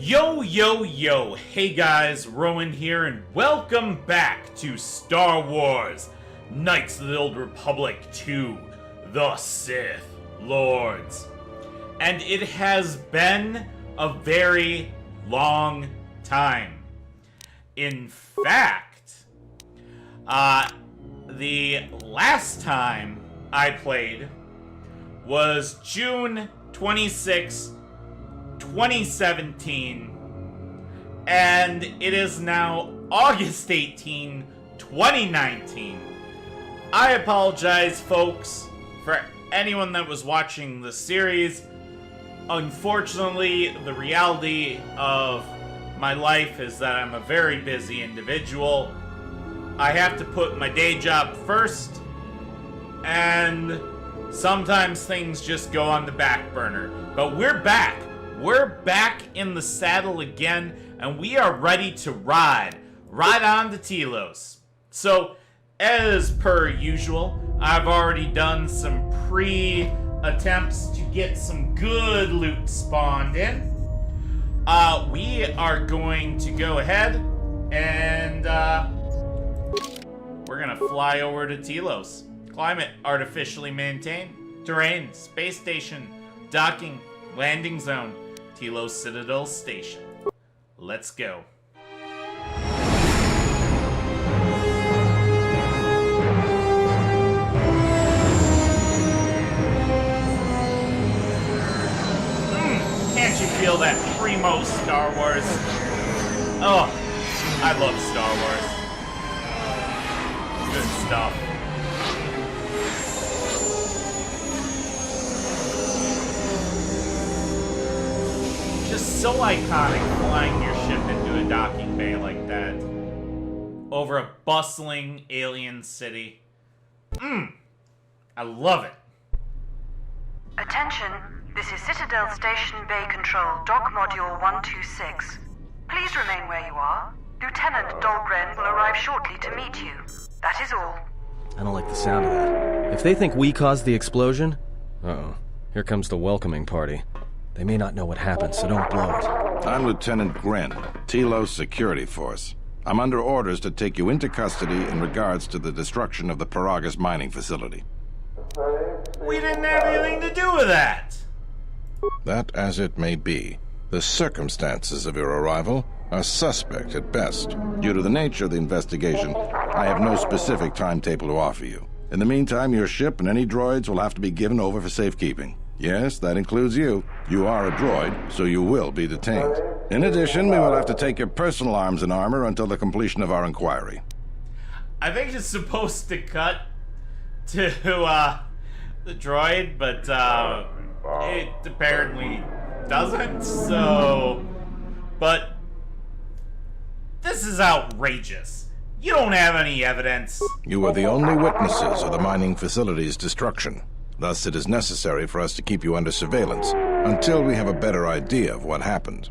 Yo, yo, yo, hey guys, Rowan here, and welcome back to Star Wars Knights of the Old Republic 2, The Sith Lords. And it has been a very long time. In fact, the last time I played was June 26, 2017, and it is now August 18, 2019. I apologize, folks, for anyone that was watching the series. Unfortunately, the reality of my life is that I'm a very busy individual. I have to put my day job first, and sometimes things just go on the back burner. But we're back. We're back in the saddle again, and we are ready to ride on to Telos. So, as per usual, I've already done some pre-attempts to get some good loot spawned in. We are going to go ahead and we're gonna fly over to Telos. Climate artificially maintained. Terrain, space station, docking, landing zone. Telos Citadel Station. Let's go. Can't you feel that primo Star Wars? Oh, I love Star Wars. Good stuff. Just so iconic flying your ship into a docking bay like that. Over a bustling alien city. I love it. Attention, this is Citadel Station Bay Control, Dock Module 126. Please remain where you are. Lieutenant Dahlgren will arrive shortly to meet you. That is all. I don't like the sound of that. If they think we caused the explosion... Uh-oh. Here comes the welcoming party. They may not know what happened, so don't blow it. I'm Lieutenant Gren, Telos Security Force. I'm under orders to take you into custody in regards to the destruction of the Paragus mining facility. We didn't have anything to do with that! That as it may be, the circumstances of your arrival are suspect at best. Due to the nature of the investigation, I have no specific timetable to offer you. In the meantime, your ship and any droids will have to be given over for safekeeping. Yes, that includes you. You are a droid, so you will be detained. In addition, we will have to take your personal arms and armor until the completion of our inquiry. I think it's supposed to cut to, the droid, but, it apparently doesn't, so... But... this is outrageous. You don't have any evidence. You are the only witnesses of the mining facility's destruction. Thus, it is necessary for us to keep you under surveillance until we have a better idea of what happened.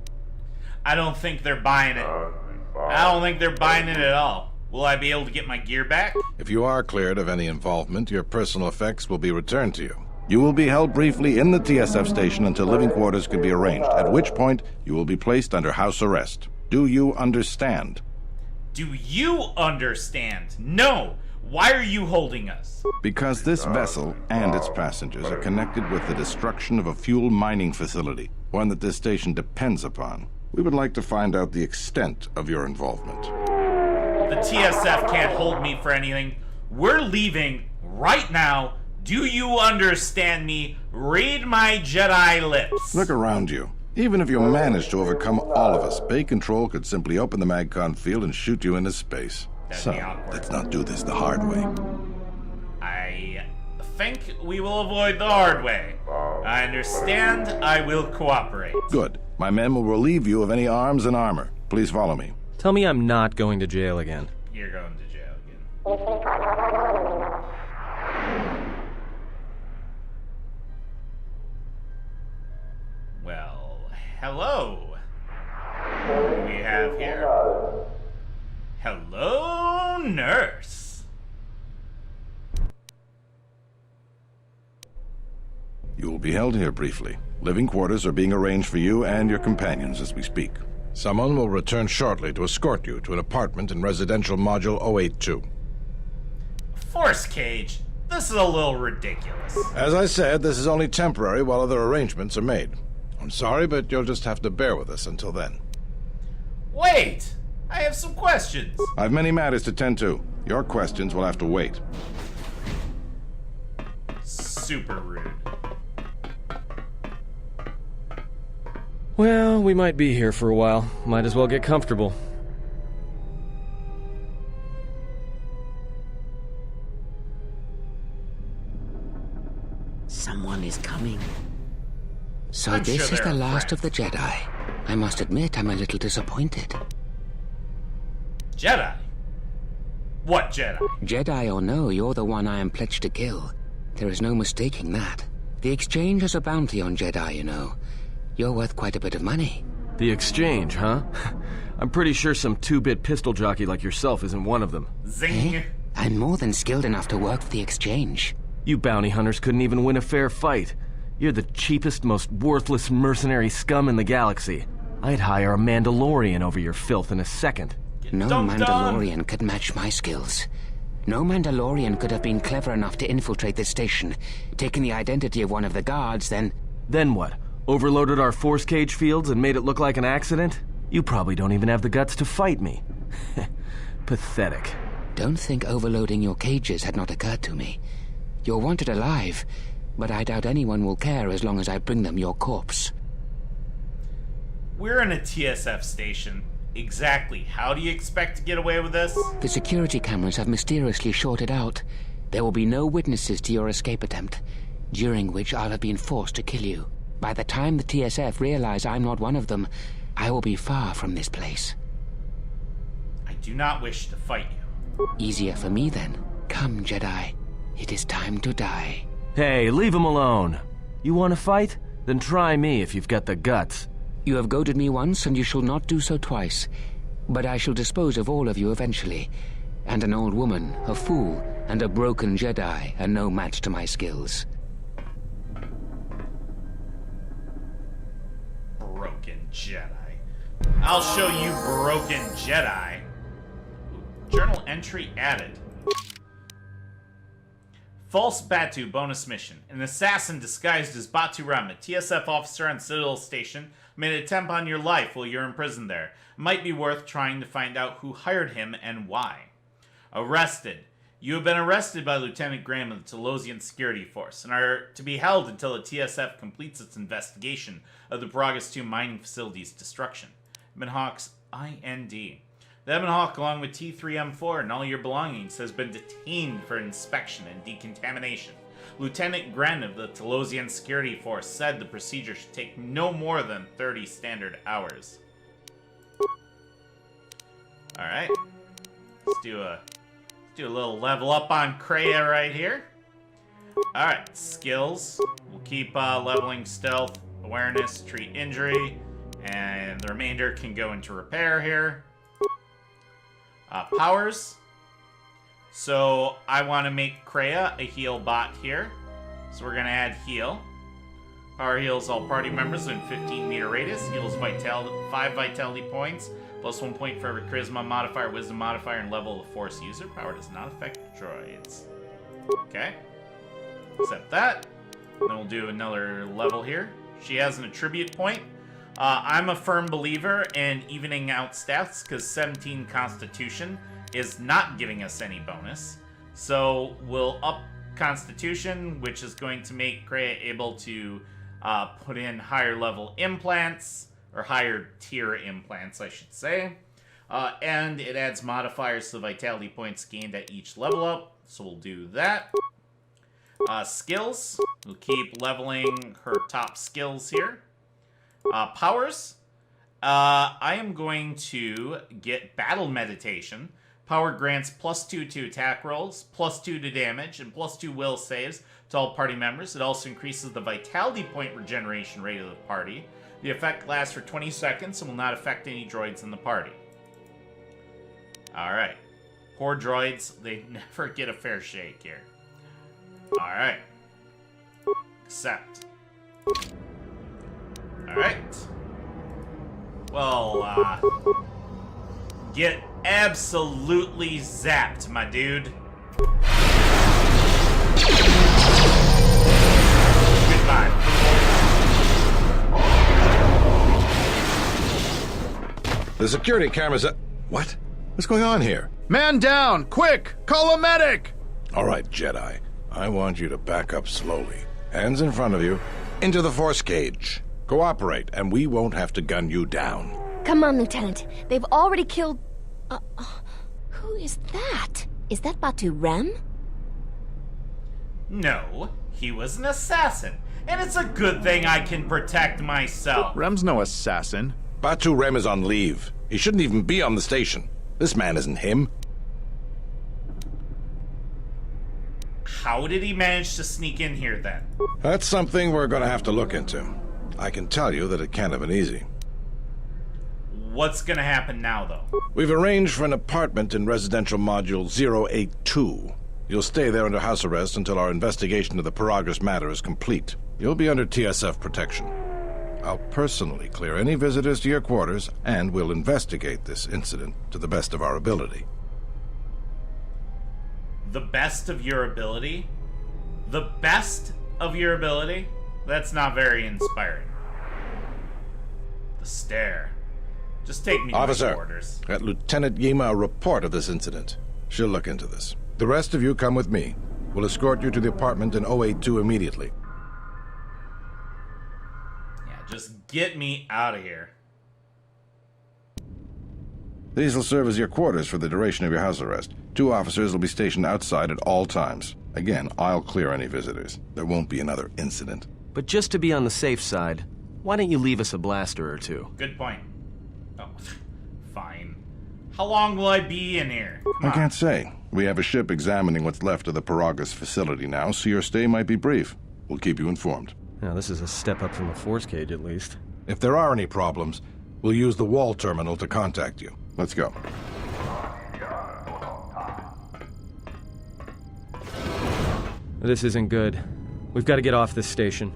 I don't think they're buying it. I don't think they're buying it at all. Will I be able to get my gear back? If you are cleared of any involvement, your personal effects will be returned to you. You will be held briefly in the TSF station until living quarters can be arranged, at which point you will be placed under house arrest. Do you understand? Do you understand? No! Why are you holding us? Because this vessel and its passengers are connected with the destruction of a fuel mining facility, one that this station depends upon. We would like to find out the extent of your involvement. The TSF can't hold me for anything. We're leaving right now. Do you understand me? Read my Jedi lips. Look around you. Even if you manage to overcome all of us, Bay Control could simply open the MagCon field and shoot you into space. So, let's not do this the hard way. I think we will avoid the hard way. I understand. I will cooperate. Good. My men will relieve you of any arms and armor. Please follow me. Tell me I'm not going to jail again. You're going to jail again. Well, hello. What do we have here? Hello, nurse. You will be held here briefly. Living quarters are being arranged for you and your companions as we speak. Someone will return shortly to escort you to an apartment in Residential Module 082. Force cage? This is a little ridiculous. As I said, this is only temporary while other arrangements are made. I'm sorry, but you'll just have to bear with us until then. Wait! I have some questions. I've many matters to tend to. Your questions will have to wait. Super rude. Well, we might be here for a while. Might as well get comfortable. Someone is coming. So I'm this sure is the they're last of the friends. Jedi. I must admit, I'm a little disappointed. Jedi? What Jedi? Jedi or no, you're the one I am pledged to kill. There is no mistaking that. The exchange has a bounty on Jedi, you know. You're worth quite a bit of money. The exchange, huh? I'm pretty sure some two-bit pistol jockey like yourself isn't one of them. Zing. Eh? I'm more than skilled enough to work for the exchange. You bounty hunters couldn't even win a fair fight. You're the cheapest, most worthless mercenary scum in the galaxy. I'd hire a Mandalorian over your filth in a second. No Dunked on. Mandalorian could match my skills. No Mandalorian could have been clever enough to infiltrate this station, taken the identity of one of the guards, then... Then what? Overloaded our force cage fields and made it look like an accident? You probably don't even have the guts to fight me. Pathetic. Don't think overloading your cages had not occurred to me. You're wanted alive, but I doubt anyone will care as long as I bring them your corpse. We're in a TSF station. Exactly how do you expect to get away with this? The security cameras have mysteriously shorted out. There will be no witnesses to your escape attempt, during which I'll have been forced to kill you. By the time the TSF realize I'm not one of them, I will be far from this place. I do not wish to fight you. Easier for me then. Come, Jedi. It is time to die. Hey, leave him alone. You want to fight? Then try me if you've got the guts. You have goaded me once, and you shall not do so twice. But I shall dispose of all of you eventually. And an old woman, a fool, and a broken Jedi are no match to my skills. Broken Jedi. I'll show you broken Jedi. Journal entry added. False Batu bonus mission. An assassin disguised as Batu Ram, a TSF officer on Citadel Station, made an attempt on your life while you're imprisoned there. It might be worth trying to find out who hired him and why. Arrested. You have been arrested by Lieutenant Graham of the Telosian Security Force and are to be held until the TSF completes its investigation of the Bragas 2 mining facility's destruction. Ebonhawk's IND. The Ebonhawk, along with T3M4 and all your belongings, has been detained for inspection and decontamination. Lieutenant Gren of the Telosian Security Force said the procedure should take no more than 30 standard hours. Alright. Let's do a little level up on Kreia right here. Alright, skills. We'll keep leveling stealth, awareness, treat injury, and the remainder can go into repair here. Powers. So I want to make Kreia a heal bot here. So we're going to add heal. Power heals all party members within 15-meter radius. Heals 5 vitality points. Plus 1 point for every charisma modifier, wisdom modifier, and level of the force user. Power does not affect droids. Okay. Accept that. Then we'll do another level here. She has an attribute point. I'm a firm believer in evening out stats because 17 Constitution is not giving us any bonus. So we'll up Constitution, which is going to make Kreia able to put in higher level implants, or higher tier implants, I should say. And it adds modifiers to the vitality points gained at each level up, so we'll do that. Skills, we'll keep leveling her top skills here. Powers, I am going to get Battle Meditation. Power grants +2 to attack rolls, +2 to damage, and +2 will saves to all party members. It also increases the vitality point regeneration rate of the party. The effect lasts for 20 seconds and will not affect any droids in the party. Alright. Poor droids, they never get a fair shake here. Alright. Accept. Alright. Well, get absolutely zapped, my dude. Goodbye. The security cameras are... What? What's going on here? Man down! Quick! Call a medic! All right, Jedi. I want you to back up slowly. Hands in front of you. Into the force cage. Cooperate, and we won't have to gun you down. Come on, Lieutenant. They've already killed... who is that? Is that Batu Rem? No, he was an assassin. And it's a good thing I can protect myself. Rem's no assassin. Batu Rem is on leave. He shouldn't even be on the station. This man isn't him. How did he manage to sneak in here then? That's something we're going to have to look into. I can tell you that it can't have been easy. What's gonna happen now, though? We've arranged for an apartment in residential module 082. You'll stay there under house arrest until our investigation of the Paragus matter is complete. You'll be under TSF protection. I'll personally clear any visitors to your quarters, and we'll investigate this incident to the best of our ability. The best of your ability? The best of your ability? That's not very inspiring. The stare. Just take me to my quarters. Get Lieutenant Yima a report of this incident. She'll look into this. The rest of you come with me. We'll escort you to the apartment in 082 immediately. Yeah, just get me out of here. These will serve as your quarters for the duration of your house arrest. 2 officers will be stationed outside at all times. Again, I'll clear any visitors. There won't be another incident. But just to be on the safe side, why don't you leave us a blaster or two? Good point. Oh, fine. How long will I be in here? I can't say. We have a ship examining what's left of the Paragus facility now, so your stay might be brief. We'll keep you informed. Now, this is a step up from a force cage, at least. If there are any problems, we'll use the wall terminal to contact you. Let's go. This isn't good. We've got to get off this station.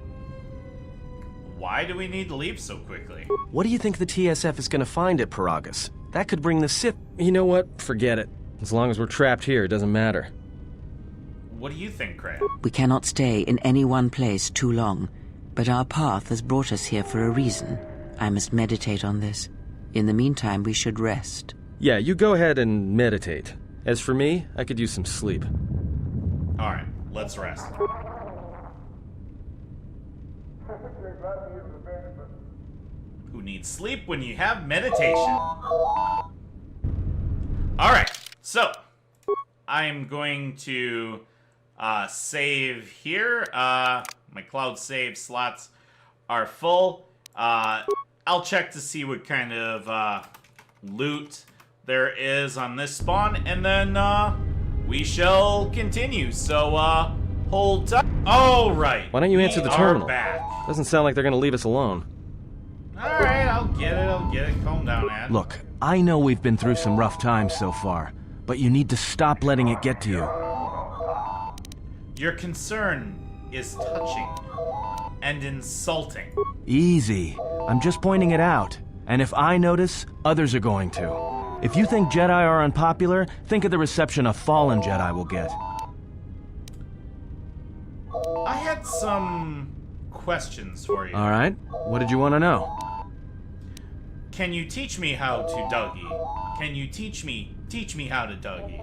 Why do we need to leave so quickly? What do you think the TSF is going to find at Paragus? That could bring the Sith... You know what? Forget it. As long as we're trapped here, it doesn't matter. What do you think, Craig? We cannot stay in any one place too long, but our path has brought us here for a reason. I must meditate on this. In the meantime, we should rest. Yeah, you go ahead and meditate. As for me, I could use some sleep. Alright, let's rest. Who needs sleep when you have meditation? Alright, so I'm going to save here. My cloud save slots are full. I'll check to see what kind of loot there is on this spawn, and then we shall continue. So hold tight. All right. Why don't you answer the terminal? Back. Doesn't sound like they're going to leave us alone. All right, I'll get it. Calm down, Ad. Look, I know we've been through some rough times so far, but you need to stop letting it get to you. Your concern is touching and insulting. Easy. I'm just pointing it out. And if I notice, others are going to. If you think Jedi are unpopular, think of the reception a fallen Jedi will get. I had some questions for you. All right. What did you want to know? Can you teach me how to Dougie? Can you teach me how to Dougie?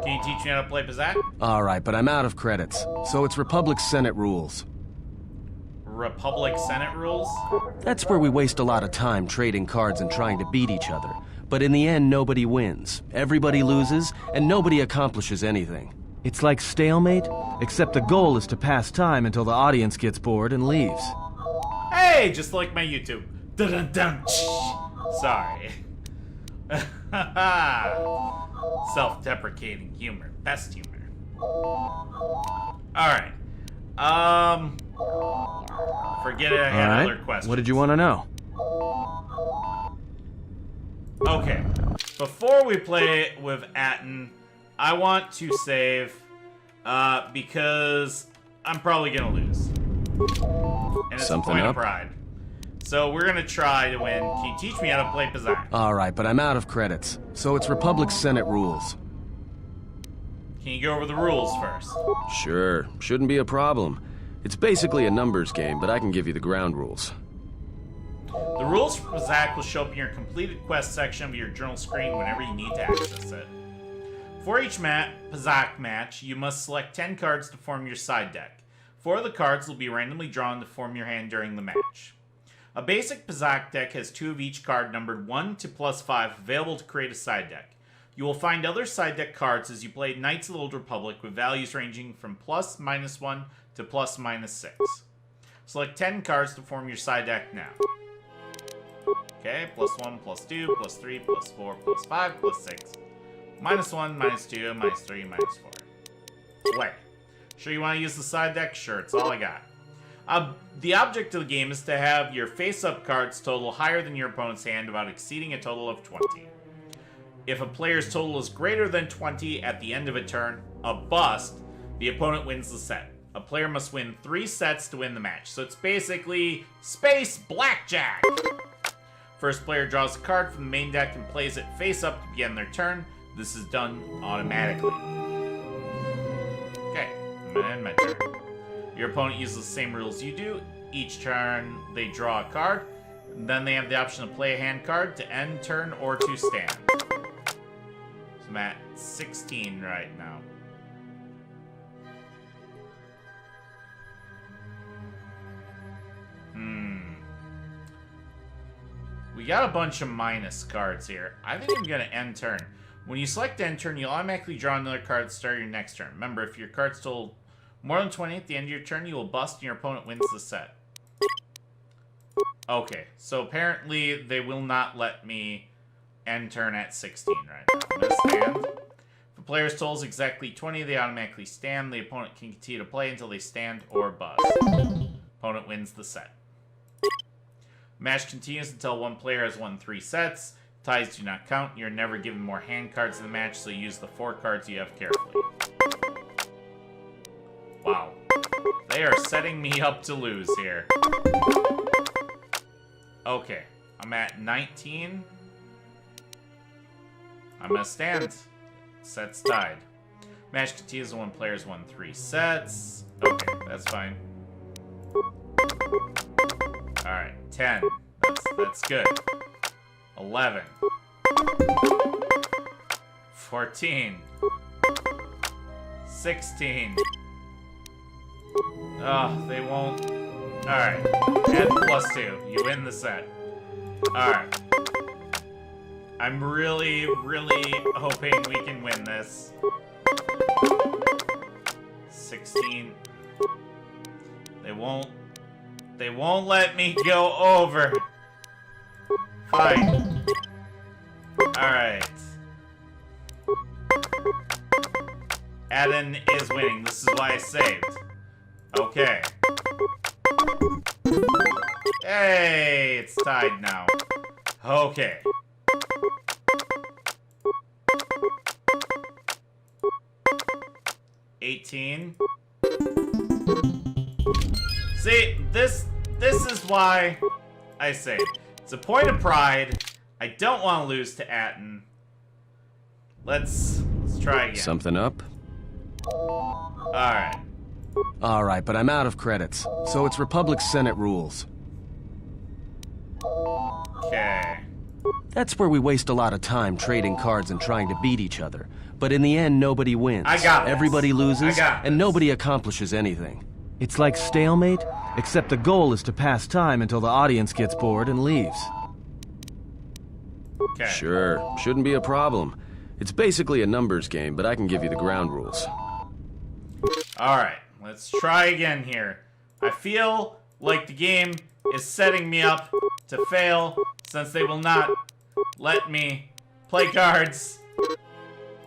Can you teach me how to play Bazak? All right, but I'm out of credits, so it's Republic Senate rules. Republic Senate rules? That's where we waste a lot of time trading cards and trying to beat each other. But in the end, nobody wins. Everybody loses, and nobody accomplishes anything. It's like stalemate, except the goal is to pass time until the audience gets bored and leaves. Hey, just like my YouTube. Dun-dun-dun. Sorry. Self-deprecating humor. Best humor. Alright. Forget it, I had other questions. What did you want to know? Okay. Before we play with Atten, I want to save, because I'm probably gonna lose. And it's Something a point up? of pride. So we're gonna try to win. Can you teach me how to play Pizarro? Alright, but I'm out of credits. So it's Republic Senate rules. Can you go over the rules first? Sure, shouldn't be a problem. It's basically a numbers game, but I can give you the ground rules. The rules for Pizarro will show up in your completed quest section of your journal screen whenever you need to access it. For each Pizarro match, you must select 10 cards to form your side deck. 4 of the cards will be randomly drawn to form your hand during the match. A basic Pizarro deck has 2 of each card numbered 1 to +5 available to create a side deck. You will find other side deck cards as you play Knights of the Old Republic with values ranging from +(-1) to +(-6). Select 10 cards to form your side deck now. Okay, +1, +2, +3, +4, +5, +6. -1, -2, -3, -4. Play. Sure you want to use the side deck? Sure, it's all I got. The object of the game is to have your face-up cards total higher than your opponent's hand without exceeding a total of 20. If a player's total is greater than 20 at the end of a turn, a bust, the opponent wins the set. A player must win 3 sets to win the match. So it's basically Space Blackjack! First player draws a card from the main deck and plays it face-up to begin their turn. This is done automatically. Okay, and my turn. Your opponent uses the same rules you do. Each turn, they draw a card. Then they have the option to play a hand card to end turn or to stand. So I'm at 16 right now. We got a bunch of minus cards here. I think I'm going to end turn. When you select end turn, you'll automatically draw another card to start your next turn. Remember, if your card's total more than 20 at the end of your turn, you will bust and your opponent wins the set. Okay, so apparently they will not let me end turn at 16 right now. I'm going to stand. If a player's total is exactly 20, they automatically stand. The opponent can continue to play until they stand or bust. Opponent wins the set. Match continues until one player has won 3 sets. Ties do not count. You're never given more hand cards in the match, so use the 4 cards you have carefully. Wow. They are setting me up to lose here. Okay. I'm at 19. I'm gonna stand. Set's tied. Match continues when one player's won 3 sets. Okay, that's fine. Alright, 10. That's good. 11. 14. 16. Oh, they won't. Alright. Add +2. You win the set. Alright. I'm really, really hoping we can win this. 16. They won't let me go over. Fine. Alright. Adam is winning. This is why I saved. Okay. Hey, it's tied now. Okay. $18. See, this is why I say it's a point of pride. I don't want to lose to Atten. Let's try again. Something up? Alright. Alright, but I'm out of credits. So it's Republic Senate rules. Okay. That's where we waste a lot of time trading cards and trying to beat each other. But in the end, nobody wins. I got this. Everybody loses, I got and this. nobody accomplishes anything. It's like stalemate, except the goal is to pass time until the audience gets bored and leaves. Okay. Sure, shouldn't be a problem. It's basically a numbers game, but I can give you the ground rules. Alright, let's try again here. I feel like the game is setting me up to fail since they will not let me play cards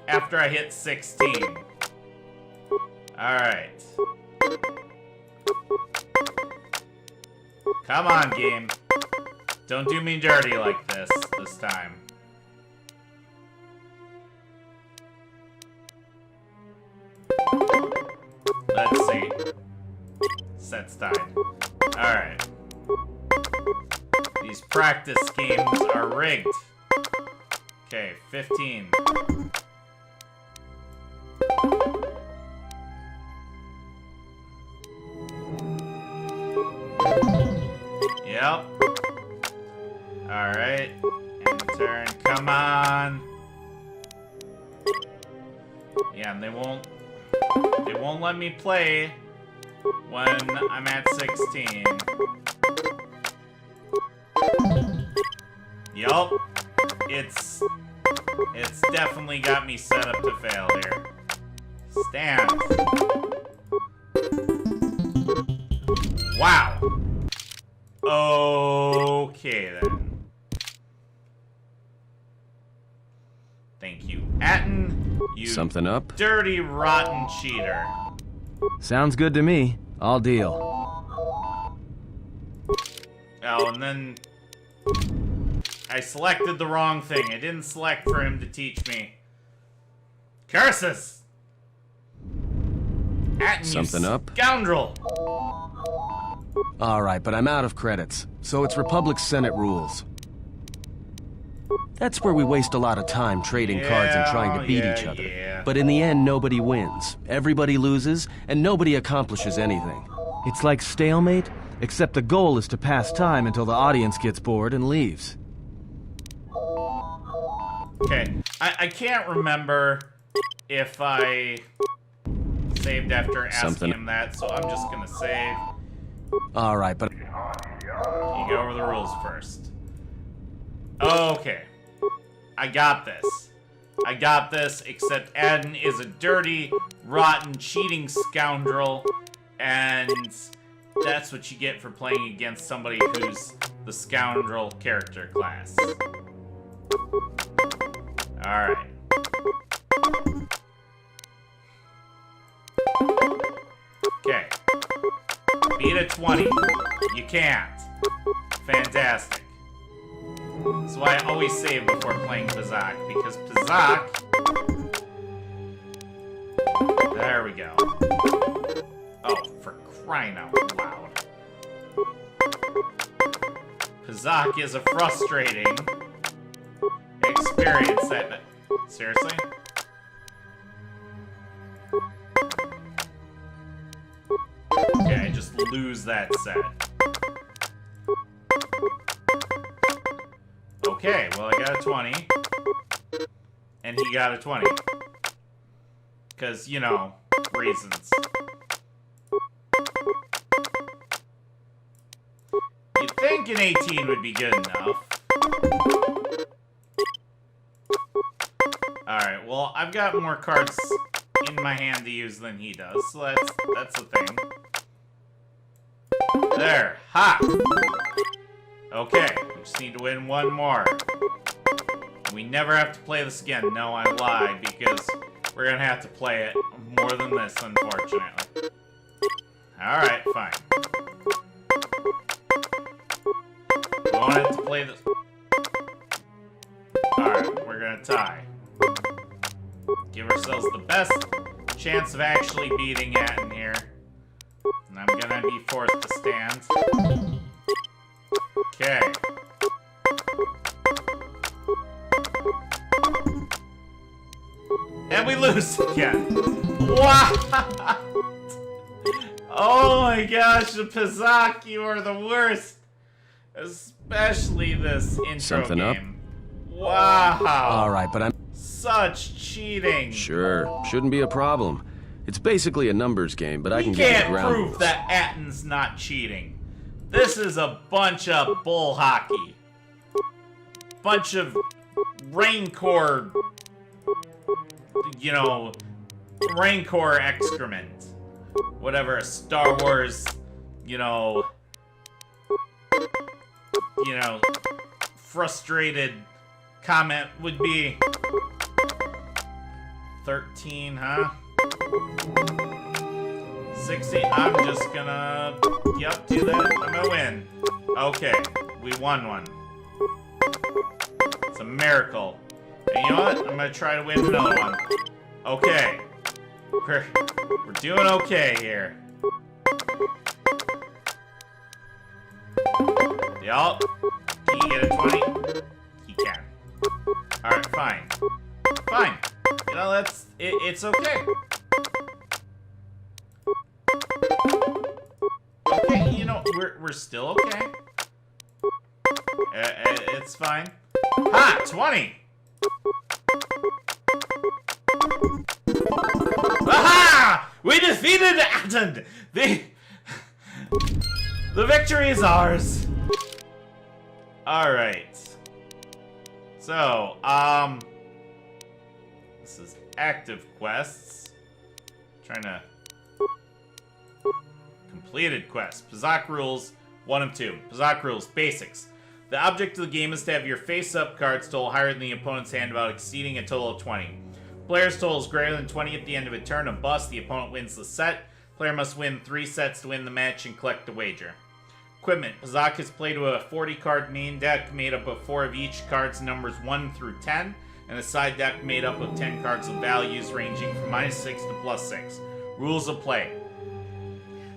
after I hit 16. Alright. Come on, game. Don't do me dirty like this time. Let's see. Set's tied. Alright. These practice games are rigged. Okay, 15. Yep. Alright. And turn. Come on. Yeah, and they won't let me play when I'm at 16. Yup. It's definitely got me set up to fail here. Stand. Wow. Okay then. Thank you, Atten. You Something up? dirty, rotten cheater. Sounds good to me. I'll deal. Oh, and then I selected the wrong thing. I didn't select for him to teach me. Curses! Atten, Something you up? scoundrel! Alright, but I'm out of credits, so it's Republic Senate rules. That's where we waste a lot of time trading cards and trying to beat each other. Yeah. But in the end, nobody wins. Everybody loses, and nobody accomplishes anything. It's like stalemate, except the goal is to pass time until the audience gets bored and leaves. Okay, I can't remember if I saved after asking him that, so I'm just gonna save. Alright, but... You go over the rules first. Okay. I got this, except Aden is a dirty, rotten, cheating scoundrel, and that's what you get for playing against somebody who's the scoundrel character class. Alright. Okay. Beat a 20. You can't. Fantastic. That's why I always save before playing Pazak, because Pazak... There we go. Oh, for crying out loud. Pazak is a frustrating experience that... Seriously? Okay, I just lose that set. Okay, well I got a 20. And he got a 20. Because, you know, reasons. You'd think an 18 would be good enough. Alright, well, I've got more cards in my hand to use than he does, so that's the thing. There. Ha! Okay, we just need to win one more. We never have to play this again. No, I lied, because we're gonna have to play it more than this, unfortunately. Alright, fine. We won't have to play this. Alright, we're gonna tie. Give ourselves the best chance of actually beating Atten here. And I'm gonna be forced to stand. Okay. And we lose again. What? Oh my gosh, the Pazak, you are the worst. Especially this intro Something game. Wow. Alright, but I'm... Such cheating. Sure, shouldn't be a problem. It's basically a numbers game, but I can You give you the can't ground prove rules. that Atten's not cheating. This is a bunch of bull hockey. Bunch of Rancor, you know, Rancor excrement. Whatever a Star Wars, you know, frustrated comment would be. 13, huh? 16. I'm just gonna... Yep, do that. I'm gonna win. Okay, we won one. It's a miracle. And you know what? I'm gonna try to win another one. Okay. We're doing okay here. Yup. get a 20? He can. Alright, fine. Fine. You know, it's okay. Okay, you know, we're still okay. It's fine. Ha! 20! Aha! We defeated Atton! The victory is ours! Alright. So, this is active quests. Trying to... Completed quests. Pazak rules, 1 of 2. Pazak rules, basics. The object of the game is to have your face-up cards total higher than the opponent's hand without exceeding a total of 20. Player's total is greater than 20 at the end of a turn. A bust, the opponent wins the set. Player must win 3 sets to win the match and collect the wager. Equipment. Pazak is played with a 40-card main deck made up of 4 of each card's numbers 1 through 10, and a side deck made up of 10 cards with values ranging from -6 to +6. Rules of play.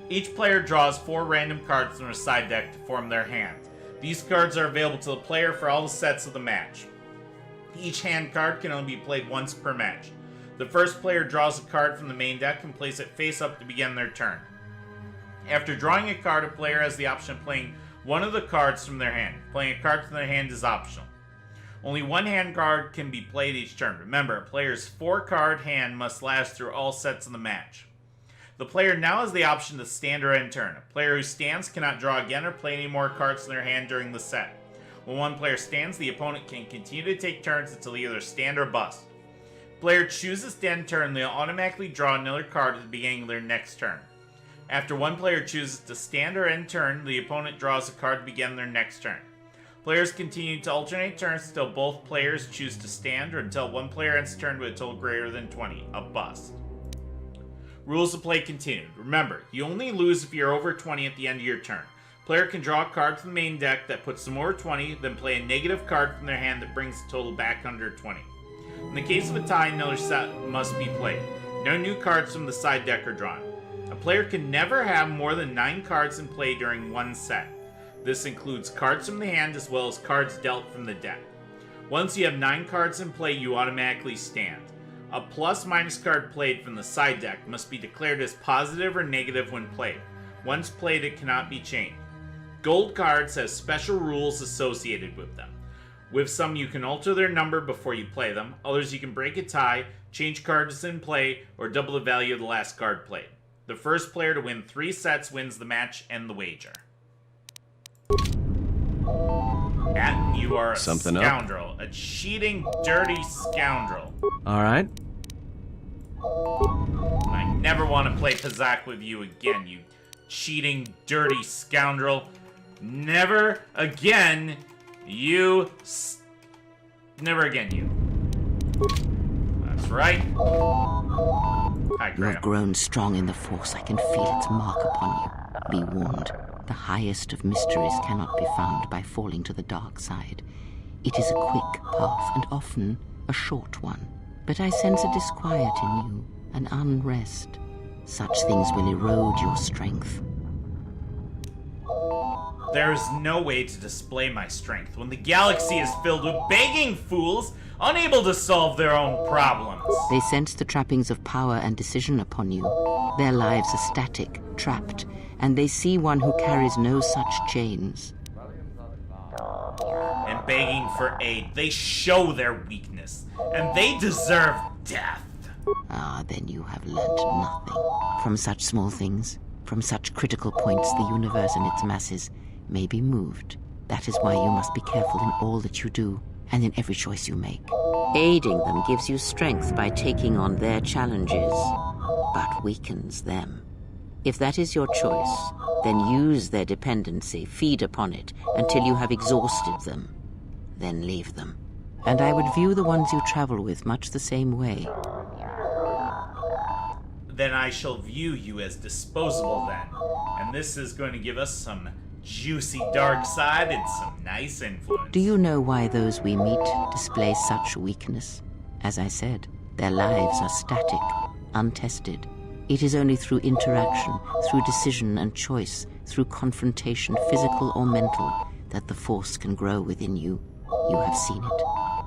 Each player draws 4 random cards from a side deck to form their hand. These cards are available to the player for all the sets of the match. Each hand card can only be played once per match. The first player draws a card from the main deck and plays it face up to begin their turn. After drawing a card, a player has the option of playing one of the cards from their hand. Playing a card from their hand is optional. Only 1 hand card can be played each turn. Remember, a player's 4-card hand must last through all sets of the match. The player now has the option to stand or end turn. A player who stands cannot draw again or play any more cards from their hand during the set. When one player stands, the opponent can continue to take turns until they either stand or bust. If the player chooses to end turn, they'll automatically draw another card at the beginning of their next turn. After one player chooses to stand or end turn, the opponent draws a card to begin their next turn. Players continue to alternate turns until both players choose to stand or until one player ends turn with a total greater than 20, a bust. Rules of play continued. Remember, you only lose if you're over 20 at the end of your turn. Player can draw a card from the main deck that puts them over 20, then play a negative card from their hand that brings the total back under 20. In the case of a tie, another set must be played. No new cards from the side deck are drawn. A player can never have more than 9 cards in play during one set. This includes cards from the hand as well as cards dealt from the deck. Once you have 9 cards in play, you automatically stand. A plus-minus card played from the side deck must be declared as positive or negative when played. Once played, it cannot be changed. Gold cards have special rules associated with them. With some, you can alter their number before you play them. Others, you can break a tie, change cards in play, or double the value of the last card played. The first player to win 3 sets wins the match and the wager. Atton, you are a Something scoundrel. A cheating, dirty scoundrel. Alright. I never want to play Pazak with you again, you cheating, dirty scoundrel. Never again, you. Never again, you. That's right. Hi, You have grown strong in the Force. I can feel its mark upon you. Be warned. The highest of mysteries cannot be found by falling to the dark side. It is a quick path, and often a short one. But I sense a disquiet in you, an unrest. Such things will erode your strength. There is no way to display my strength when the galaxy is filled with begging fools unable to solve their own problems. They sense the trappings of power and decision upon you. Their lives are static, trapped, and they see one who carries no such chains. And begging for aid, they show their weakness, and they deserve death. Ah, then you have learnt nothing. From such small things, from such critical points, the universe and its masses may be moved. That is why you must be careful in all that you do, and in every choice you make. Aiding them gives you strength by taking on their challenges, but weakens them. If that is your choice, then use their dependency, feed upon it, until you have exhausted them. Then leave them. And I would view the ones you travel with much the same way. Then I shall view you as disposable then. And this is going to give us some juicy dark side and some nice influence. Do you know why those we meet display such weakness? As I said, their lives are static, untested. It is only through interaction, through decision and choice, through confrontation, physical or mental, that the Force can grow within you. You have seen it.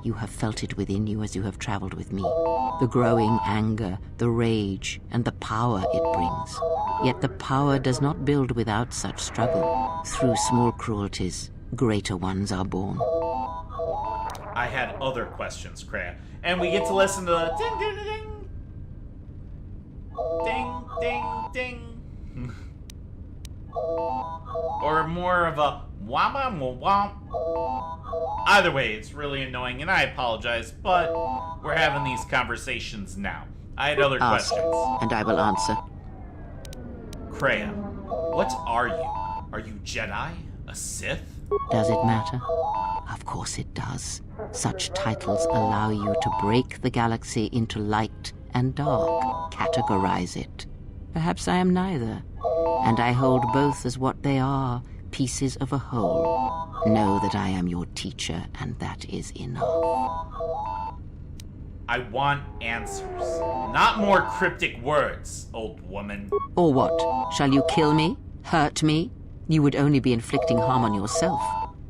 You have felt it within you as you have traveled with me. The growing anger, the rage, and the power it brings. Yet the power does not build without such struggle. Through small cruelties, greater ones are born. I had other questions, Kreia. And we get to listen to the ding, ding, ding, ding, ding, ding. Or more of a womp womp. Either way, it's really annoying, and I apologize, but we're having these conversations now. I had other Ask, questions. and I will answer. Kreia, what are you? Are you Jedi? A Sith? Does it matter? Of course it does. Such titles allow you to break the galaxy into light and dark, categorize it. Perhaps I am neither, and I hold both as what they are, pieces of a whole. Know that I am your teacher, and that is enough. I want answers, not more cryptic words, old woman. Or what? Shall you kill me? Hurt me? You would only be inflicting harm on yourself.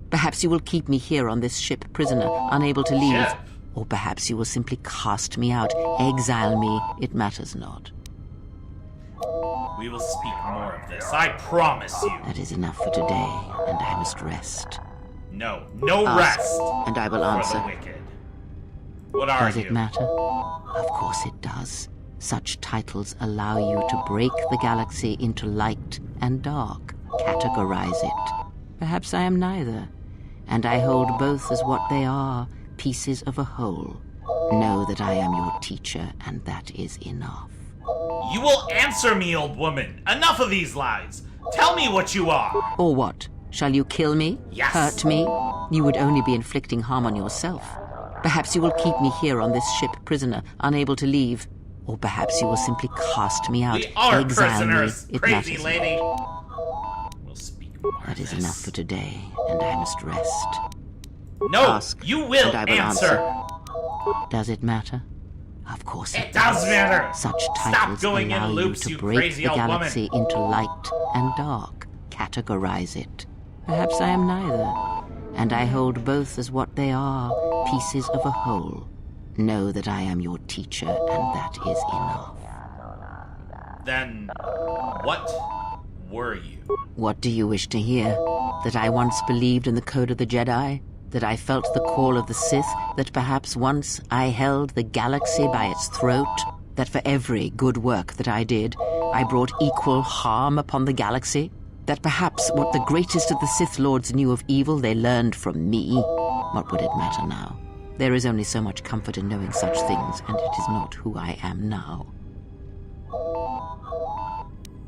Perhaps you will keep me here on this ship prisoner, unable to leave. Ship? Or perhaps you will simply cast me out, exile me. It matters not. We will speak more of this, I promise you. That is enough for today, and I must rest. No Ask, rest. and I will For answer. the wicked. What are Does you? it matter? Of course it does. Such titles allow you to break the galaxy into light and dark, categorize it. Perhaps I am neither, and I hold both as what they are, pieces of a whole. Know that I am your teacher, and that is enough. You will answer me, old woman. Enough of these lies. Tell me what you are. Or what? Shall you kill me? Yes. Hurt me? You would only be inflicting harm on yourself. Perhaps you will keep me here on this ship prisoner, unable to leave. Or perhaps you will simply cast me out, We are exile prisoners, me. It crazy matters lady. not. We'll speak more That of is this. enough for today, and I must rest. No, Ask, you will and I will answer. Does it matter? Of course It does matter. Such Stop titles going in allow loops, you you to break crazy the old woman. galaxy into light and dark, categorize it. Perhaps I am neither, and I hold both as what they are, pieces of a whole. Know that I am your teacher, and that is enough. Then, what were you? What do you wish to hear? That I once believed in the code of the Jedi? That I felt the call of the Sith? That perhaps once I held the galaxy by its throat? That for every good work that I did, I brought equal harm upon the galaxy? That perhaps what the greatest of the Sith Lords knew of evil they learned from me? What would it matter now? There is only so much comfort in knowing such things, and it is not who I am now.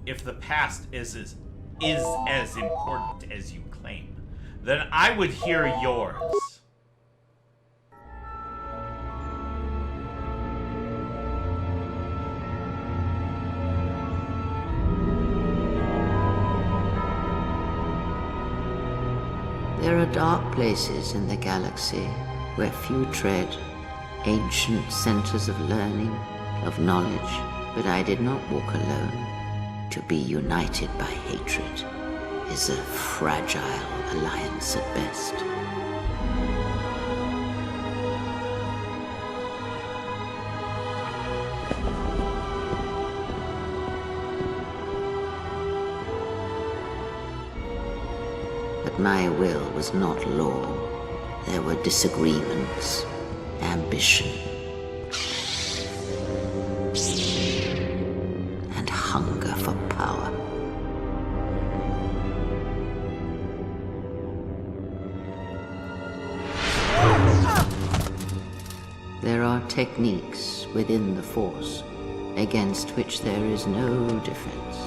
If the past is as important as you claim, then I would hear yours. There are dark places in the galaxy where few tread, ancient centers of learning, of knowledge, but I did not walk alone. To be united by hatred is a fragile alliance at best. But my will was not law. There were disagreements, ambition, and hunger for power. There are techniques within the Force against which there is no defense.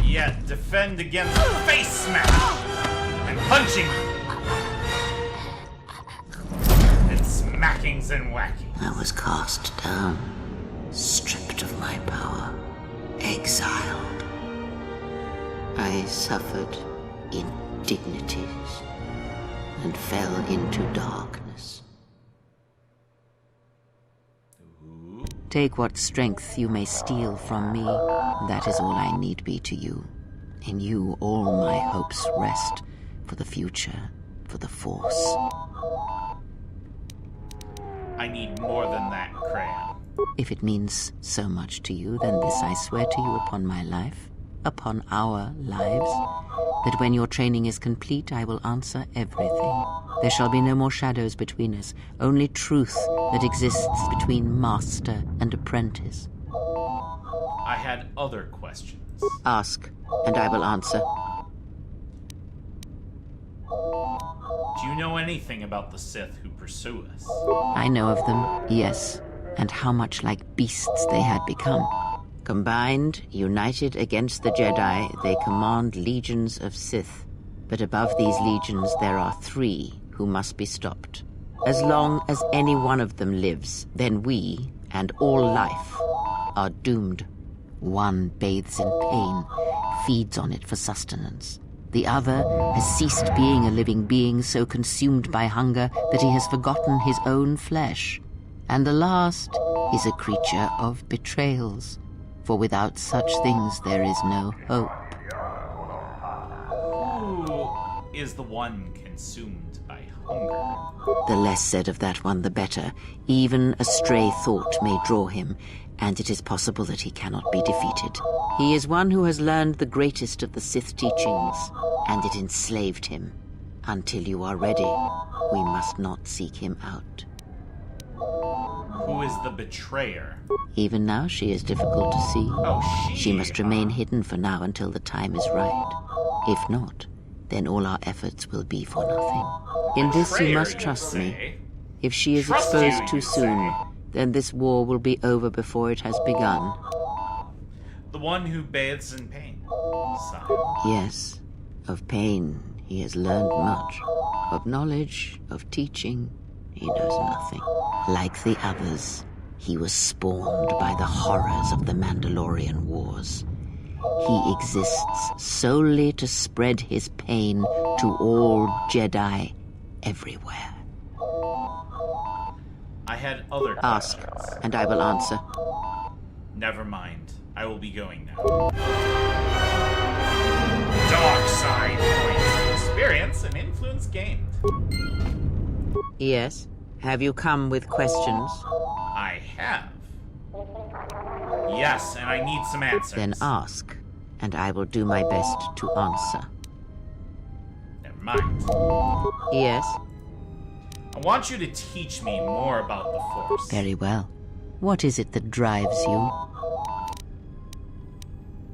Yet defend against face smash and punching and smackings and whackings. I was cast down, stripped of my power, exiled. I suffered indignities. and fell into darkness. Take what strength you may steal from me. That is all I need be to you. In you all my hopes rest, for the future, for the Force. I need more than that, Crayon. If it means so much to you, then this I swear to you upon my life, upon our lives, that when your training is complete, I will answer everything. There shall be no more shadows between us, only truth that exists between master and apprentice. I had other questions. Ask, and I will answer. Do you know anything about the Sith who pursue us? I know of them, yes, and how much like beasts they had become. Combined, united against the Jedi, they command legions of Sith. But above these legions there are 3 who must be stopped. As long as any one of them lives, then we, and all life, are doomed. One bathes in pain, feeds on it for sustenance. The other has ceased being a living being, so consumed by hunger that he has forgotten his own flesh. And the last is a creature of betrayals, for without such things there is no hope. Who is the one consumed by hunger? The less said of that one, the better. Even a stray thought may draw him, and it is possible that he cannot be defeated. He is one who has learned the greatest of the Sith teachings, and it enslaved him. Until you are ready, we must not seek him out. Who is the betrayer? Even now she is difficult to see. Oh, She must remain hidden for now until the time is right. If not, then all our efforts will be for nothing. In this you must trust me. If she is exposed too soon, then this war will be over before it has begun. The one who bathes in pain, son. Yes, of pain he has learned much. Of knowledge, of teaching, he knows nothing. Like the others, he was spawned by the horrors of the Mandalorian Wars. He exists solely to spread his pain to all Jedi everywhere. I had other Ask, questions. and I will answer. Never mind. I will be going now. Dark side points. Experience and influence gained. Yes? Have you come with questions? I have. Yes, and I need some answers. Then ask, and I will do my best to answer. Never mind. Yes? I want you to teach me more about the Force. Very well. What is it that drives you?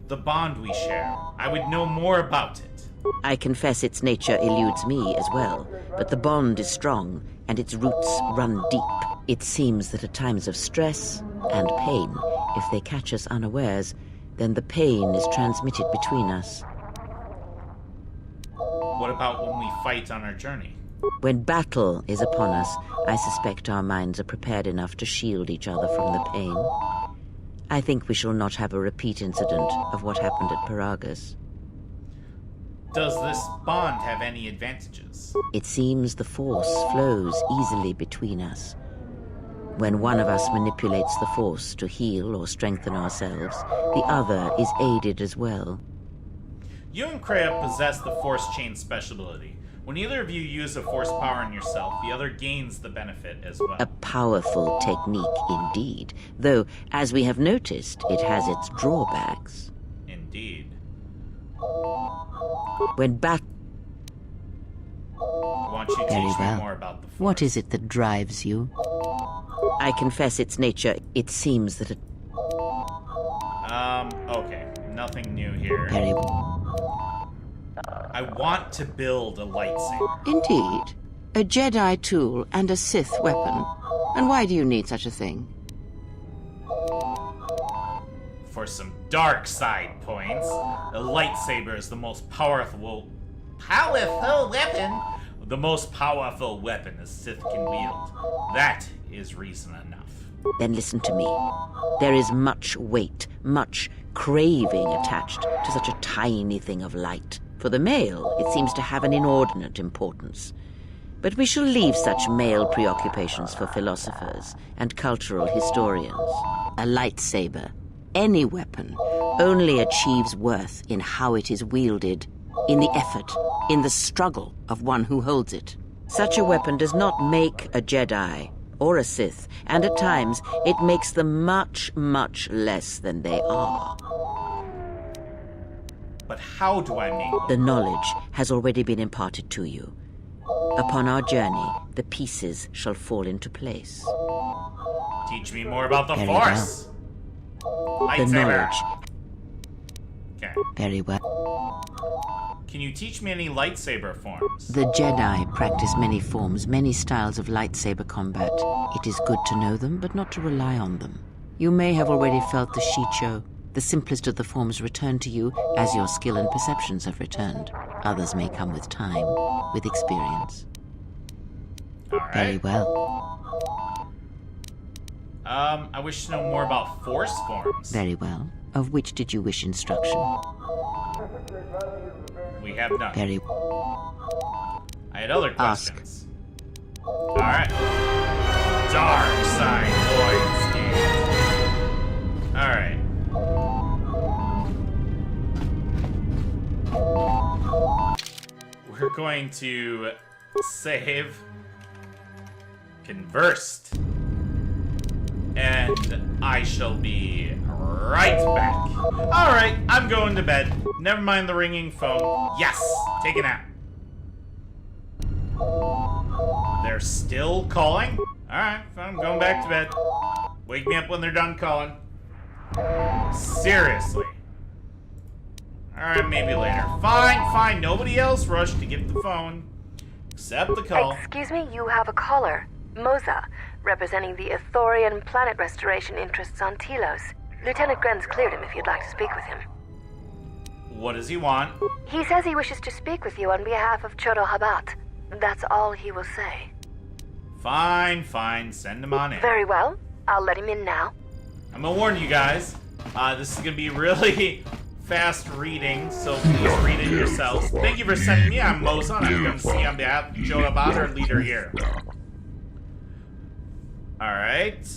The bond we share. I would know more about it. I confess its nature eludes me as well, but the bond is strong, and its roots run deep. It seems that at times of stress and pain, if they catch us unawares, then the pain is transmitted between us. What about when we fight on our journey? When battle is upon us, I suspect our minds are prepared enough to shield each other from the pain. I think we shall not have a repeat incident of what happened at Paragus. Does this bond have any advantages? It seems the Force flows easily between us. When one of us manipulates the Force to heal or strengthen ourselves, the other is aided as well. You and Kreia possess the Force Chain special ability. When either of you use a Force power on yourself, the other gains the benefit as well. A powerful technique indeed, though, as we have noticed, it has its drawbacks. Indeed. When bat... I want you to Very teach me well. more about the Force. What is it that drives you? I confess its nature. It seems that it... Okay. Nothing new here. Very well. I want to build a lightsaber. Indeed. A Jedi tool and a Sith weapon. And why do you need such a thing? For some dark side points, a lightsaber is the most powerful weapon. The most powerful weapon a Sith can wield. That is reason enough. Then listen to me. There is much weight, much craving attached to such a tiny thing of light. For the male, it seems to have an inordinate importance. But we shall leave such male preoccupations for philosophers and cultural historians. A lightsaber, any weapon, only achieves worth in how it is wielded, in the effort, in the struggle of one who holds it. Such a weapon does not make a Jedi or a Sith, and at times it makes them much, much less than they are. But how do I make The knowledge has already been imparted to you. Upon our journey, the pieces shall fall into place. Teach me more about the Very Force. The Lightsaber. knowledge. Okay. Very well. Can you teach me any lightsaber forms? The Jedi practice many forms, many styles of lightsaber combat. It is good to know them, but not to rely on them. You may have already felt the Shicho. The simplest of the forms return to you as your skill and perceptions have returned. Others may come with time, with experience. All right. Very well. I wish to know more about Force forms. Very well. Of which did you wish instruction? We have none. Very I had other Ask. questions. All right. Dark side voids game. All right. We're going to save Conversed. And I shall be right back. Alright, I'm going to bed. Never mind the ringing phone. Yes, take a nap. They're still calling? Alright, I'm going back to bed. Wake me up when they're done calling. Seriously. Alright, maybe later. Fine. Nobody else rushed to get the phone. Except the call. Excuse me, you have a caller. Moza, representing the Ithorian planet restoration interests on Telos. Lieutenant Gren's cleared him if you'd like to speak with him. What does he want? He says he wishes to speak with you on behalf of Chodo Habat. That's all he will say. Fine. Send him on in. Very well. I'll let him in now. I'm gonna warn you guys. This is gonna be really fast reading, so please read it yourselves. Thank you for sending me. I'm Mozon. I'm going to see on behalf of Chodo Habat, our leader here. Alright.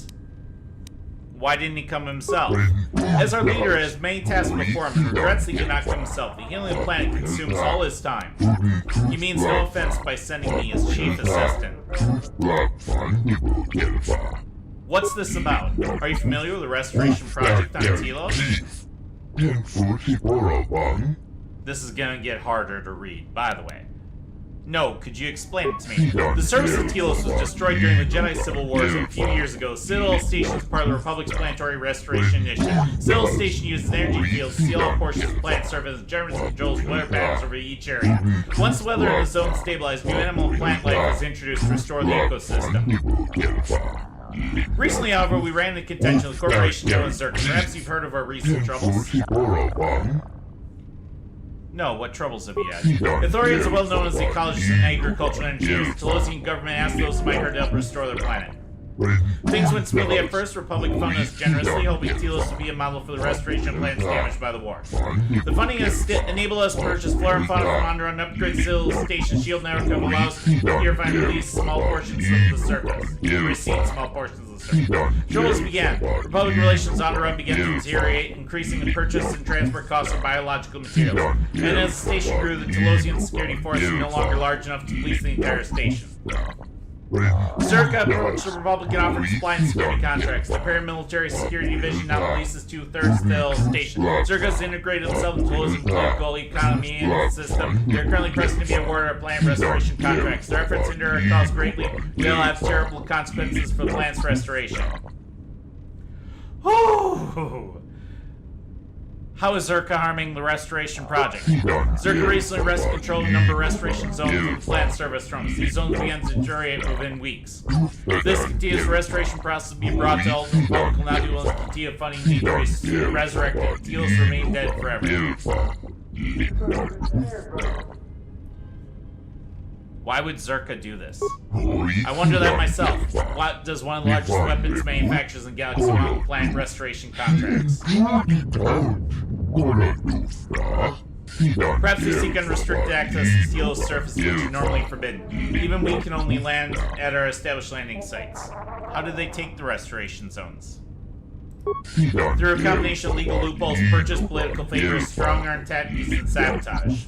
Why didn't he come himself? As our leader has many tasks before him, regrets he cannot come himself. The healing of the planet consumes all his time. He means no offense by sending me his chief assistant. What's this about? Are you familiar with the restoration project on Telos? This is gonna get harder to read, by the way. No, could you explain it to me? The surface of Telos was destroyed during the Jedi Civil Wars a few years ago. Citadel Station is part of the Republic's Planetary Restoration Initiative. Citadel Station uses energy fields to seal all portions of the planet surface and generally controls weather patterns over each area. Once the weather in the zone stabilized, new animal and plant life was introduced to restore the ecosystem. Recently, however, we ran into contention with the corporation known as Zerk. Perhaps you've heard of our recent troubles? No, what troubles have you had? Ithorians are well known as the ecologists and agricultural engineers. The Telosian government asked those who might hurt to help restore their planet. Things went smoothly at first. The Republic funded us generously, hoping Telos to be a model for the restoration of planets damaged by the war. The funding has enabled us to purchase flora and fauna from Onderon and upgrade Citadel Station shield network that will allow us to purify and release small portions of the surface. Receive small portions of the surface. Troubles began. Republic relations on Onderon began to deteriorate, increasing the purchase and transport costs of biological materials. And as the station grew, the Telosian security force was no longer large enough to police the entire station. Zerka approached the Republican offering supply and security contracts. The paramilitary security division now releases 2/3 of the station. Zerka has integrated themselves into the political economy and system. They are currently pressing to be awarded our plant restoration contracts. Their efforts hinder our cause greatly. They'll have terrible consequences for the plant's restoration. Ooh. How is Zerka harming the restoration project? Zerka recently wrested control of a number of restoration zones in the plant service from us. These zones began to deteriorate within weeks. This continuous restoration process will be brought to all the Republic will now be willing to continue funding decrease to resurrect it. Telos remain dead forever. Why would Zerka do this? I wonder that myself. What does one of the largest weapons manufacturers in the galaxy want with plant restoration contracts? Perhaps we seek unrestricted access to Telos surface, which is normally forbidden. Even we can only land at our established landing sites. How do they take the restoration zones? Through a combination of legal loopholes, purchase, political favors, strong-arm tactics, and sabotage.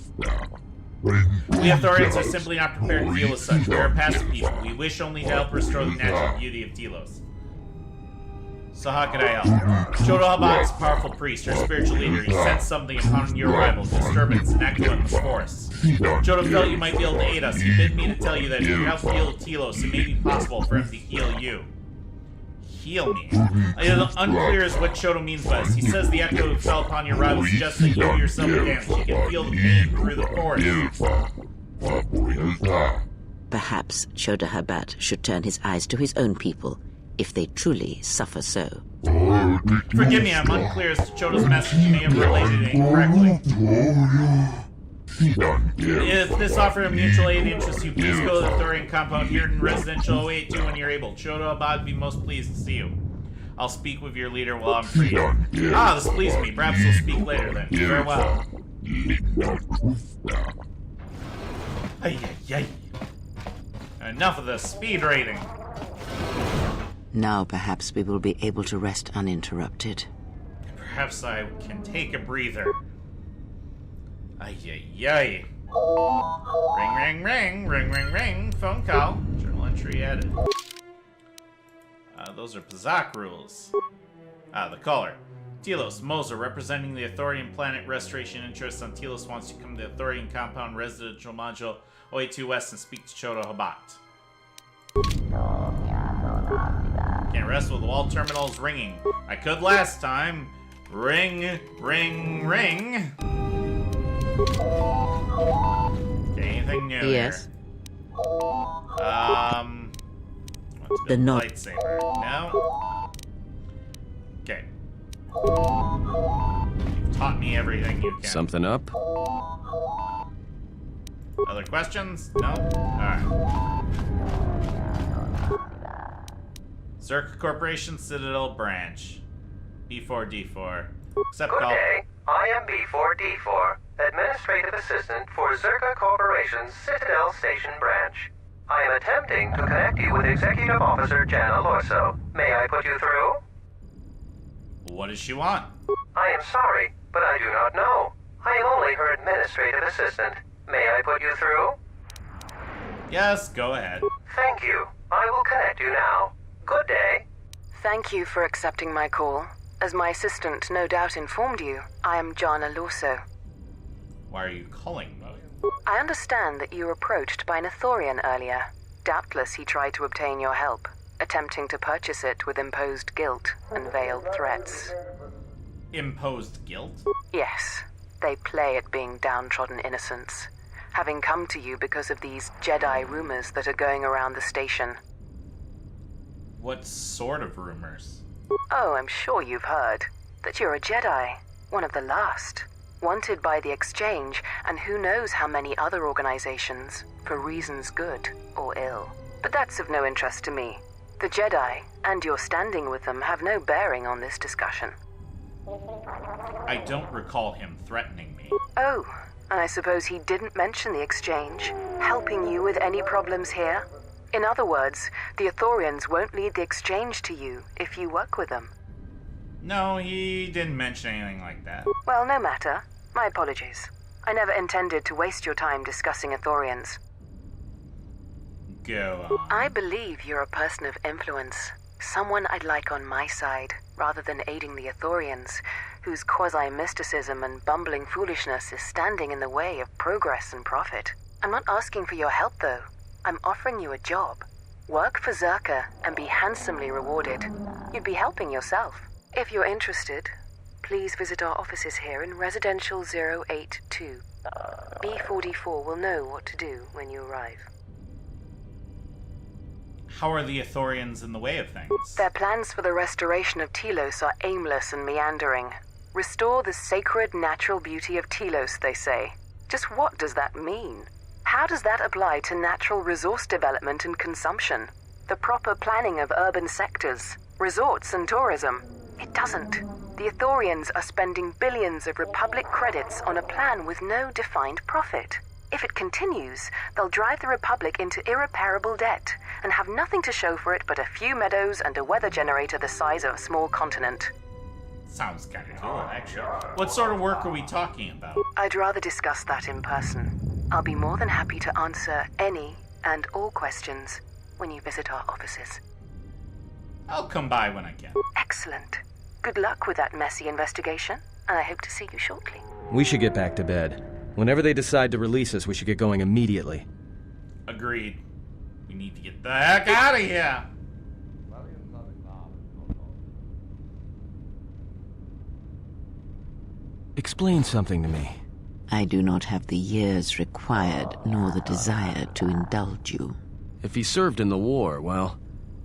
We Authorians are simply not prepared to deal with such. We are passive people. We wish only to help restore the natural beauty of Telos. So how can I help? Chodo Habat is a powerful priest, our spiritual leader. He sensed something upon your arrival, disturbance, and echo in the forest. Chodo felt you might be able to aid us. He bid me to tell you that if you help heal Telos, it may be possible for him to heal you. Heal me? It is unclear as what Chodo means by this. He says the echo that fell upon your arrival suggests that you yourself are damaged. You can feel the pain through the forest. Perhaps Chodo Habat should turn his eyes to his own people, if they truly suffer so. Forgive me, I'm unclear as to Chodo's message. You may have related it incorrectly. If this offer of mutual aid interests you, please go to the Thorian compound here in Residential 082 when you're able. Chodo Habat would be most pleased to see you. I'll speak with your leader while I'm free. Ah, this pleased me. Perhaps we'll speak later then. Farewell. Ay, ay, ay. Enough of the speed rating. Now perhaps we will be able to rest uninterrupted. Perhaps I can take a breather. Ay, ay, ay. Ring, ring, ring, ring, ring, ring. Phone call. Journal entry added. Those are Pazak rules. The caller. Telos, Moser, representing the Authorian Planet Restoration Interests on Telos, wants to come to the Authorian Compound Residential Module 082 West and speak to Chodo Habat. Can't rest with the wall terminals ringing. I could last time. Ring, ring, ring. Okay, anything new Yes. here? The lightsaber. No. Okay. You've taught me everything you can. Something up? Other questions? No? Alright. Zerka Corporation, Citadel Branch. B4D4. Accept Good call. day. I am B4D4, Administrative Assistant for Zerka Corporation's Citadel Station Branch. I am attempting to connect you with Executive Officer Jana Lorso. May I put you through? What does she want? I am sorry, but I do not know. I am only her Administrative Assistant. May I put you through? Yes, go ahead. Thank you. I will connect you now. Good day. Thank you for accepting my call. As my assistant no doubt informed you, I am Jana Lorso. Why are you calling me? I understand that you were approached by an Ithorian earlier. Doubtless he tried to obtain your help, attempting to purchase it with imposed guilt and veiled threats. Imposed guilt? Yes, they play at being downtrodden innocents, having come to you because of these Jedi rumors that are going around the station. What sort of rumors? Oh, I'm sure you've heard that you're a Jedi, one of the last. Wanted by the Exchange, and who knows how many other organizations, for reasons good or ill. But that's of no interest to me. The Jedi, and your standing with them, have no bearing on this discussion. I don't recall him threatening me. Oh, and I suppose he didn't mention the Exchange, helping you with any problems here? In other words, the Ithorians won't lead the Exchange to you if you work with them. No, he didn't mention anything like that. Well, no matter. My apologies. I never intended to waste your time discussing Ithorians. Go on. I believe you're a person of influence. Someone I'd like on my side, rather than aiding the Ithorians, whose quasi-mysticism and bumbling foolishness is standing in the way of progress and profit. I'm not asking for your help, though. I'm offering you a job. Work for Zerka and be handsomely rewarded. You'd be helping yourself. If you're interested, please visit our offices here in Residential 082. B44 will know what to do when you arrive. How are the Ithorians in the way of things? Their plans for the restoration of Telos are aimless and meandering. Restore the sacred natural beauty of Telos, they say. Just what does that mean? How does that apply to natural resource development and consumption? The proper planning of urban sectors, resorts and tourism? It doesn't. The Ithorians are spending billions of Republic credits on a plan with no defined profit. If it continues, they'll drive the Republic into irreparable debt and have nothing to show for it but a few meadows and a weather generator the size of a small continent. Sounds kind of cool, actually. What sort of work are we talking about? I'd rather discuss that in person. I'll be more than happy to answer any and all questions when you visit our offices. I'll come by when I can. Excellent. Good luck with that messy investigation, and I hope to see you shortly. We should get back to bed. Whenever they decide to release us, we should get going immediately. Agreed. We need to get the heck out of here! Explain something to me. I do not have the years required, nor the desire to indulge you. If he served in the war, well,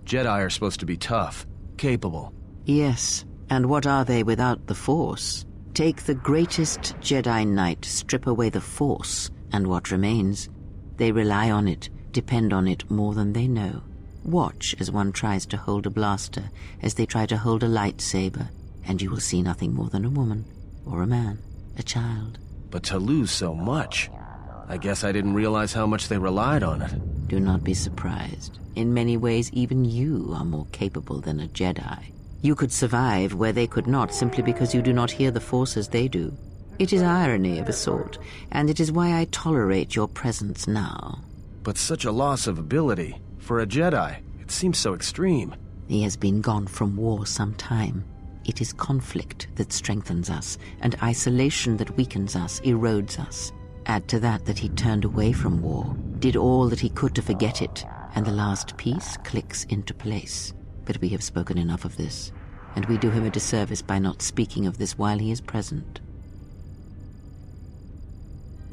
Jedi are supposed to be tough, capable. Yes, and what are they without the Force? Take the greatest Jedi Knight, strip away the Force, and what remains? They rely on it, depend on it more than they know. Watch as one tries to hold a blaster, as they try to hold a lightsaber, and you will see nothing more than a woman, or a man, a child. But to lose so much, I guess I didn't realize how much they relied on it. Do not be surprised. In many ways, even you are more capable than a Jedi. You could survive where they could not simply because you do not hear the Force as they do. It is irony of a sort, and it is why I tolerate your presence now. But such a loss of ability, for a Jedi, it seems so extreme. He has been gone from war some time. It is conflict that strengthens us, and isolation that weakens us, erodes us. Add to that he turned away from war, did all that he could to forget it, and the last piece clicks into place. But we have spoken enough of this, and we do him a disservice by not speaking of this while he is present.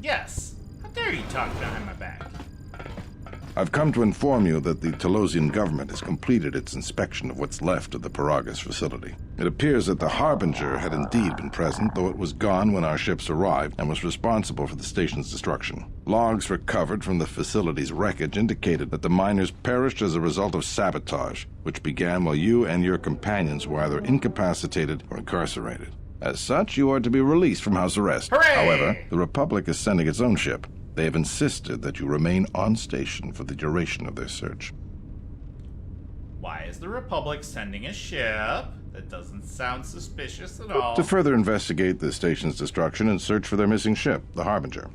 Yes. How dare you talk behind my back? I've come to inform you that the Telosian government has completed its inspection of what's left of the Paragus facility. It appears that the Harbinger had indeed been present, though it was gone when our ships arrived and was responsible for the station's destruction. Logs recovered from the facility's wreckage indicated that the miners perished as a result of sabotage, which began while you and your companions were either incapacitated or incarcerated. As such, you are to be released from house arrest. Hooray! However, the Republic is sending its own ship. They have insisted that you remain on station for the duration of their search. Why is the Republic sending a ship? That doesn't sound suspicious at all. To further investigate the station's destruction and search for their missing ship, the Harbinger.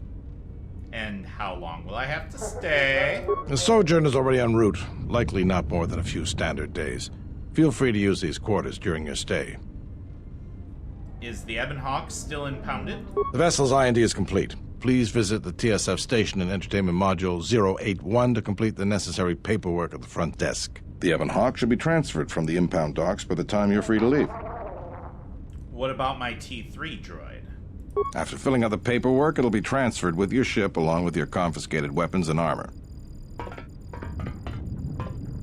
And how long will I have to stay? The sojourn is already en route, likely not more than a few standard days. Feel free to use these quarters during your stay. Is the Ebon Hawk still impounded? The vessel's IND is complete. Please visit the TSF station and Entertainment Module 081 to complete the necessary paperwork at the front desk. The Ebon Hawk should be transferred from the impound docks by the time you're free to leave. What about my T3 droid? After filling out the paperwork, it'll be transferred with your ship along with your confiscated weapons and armor.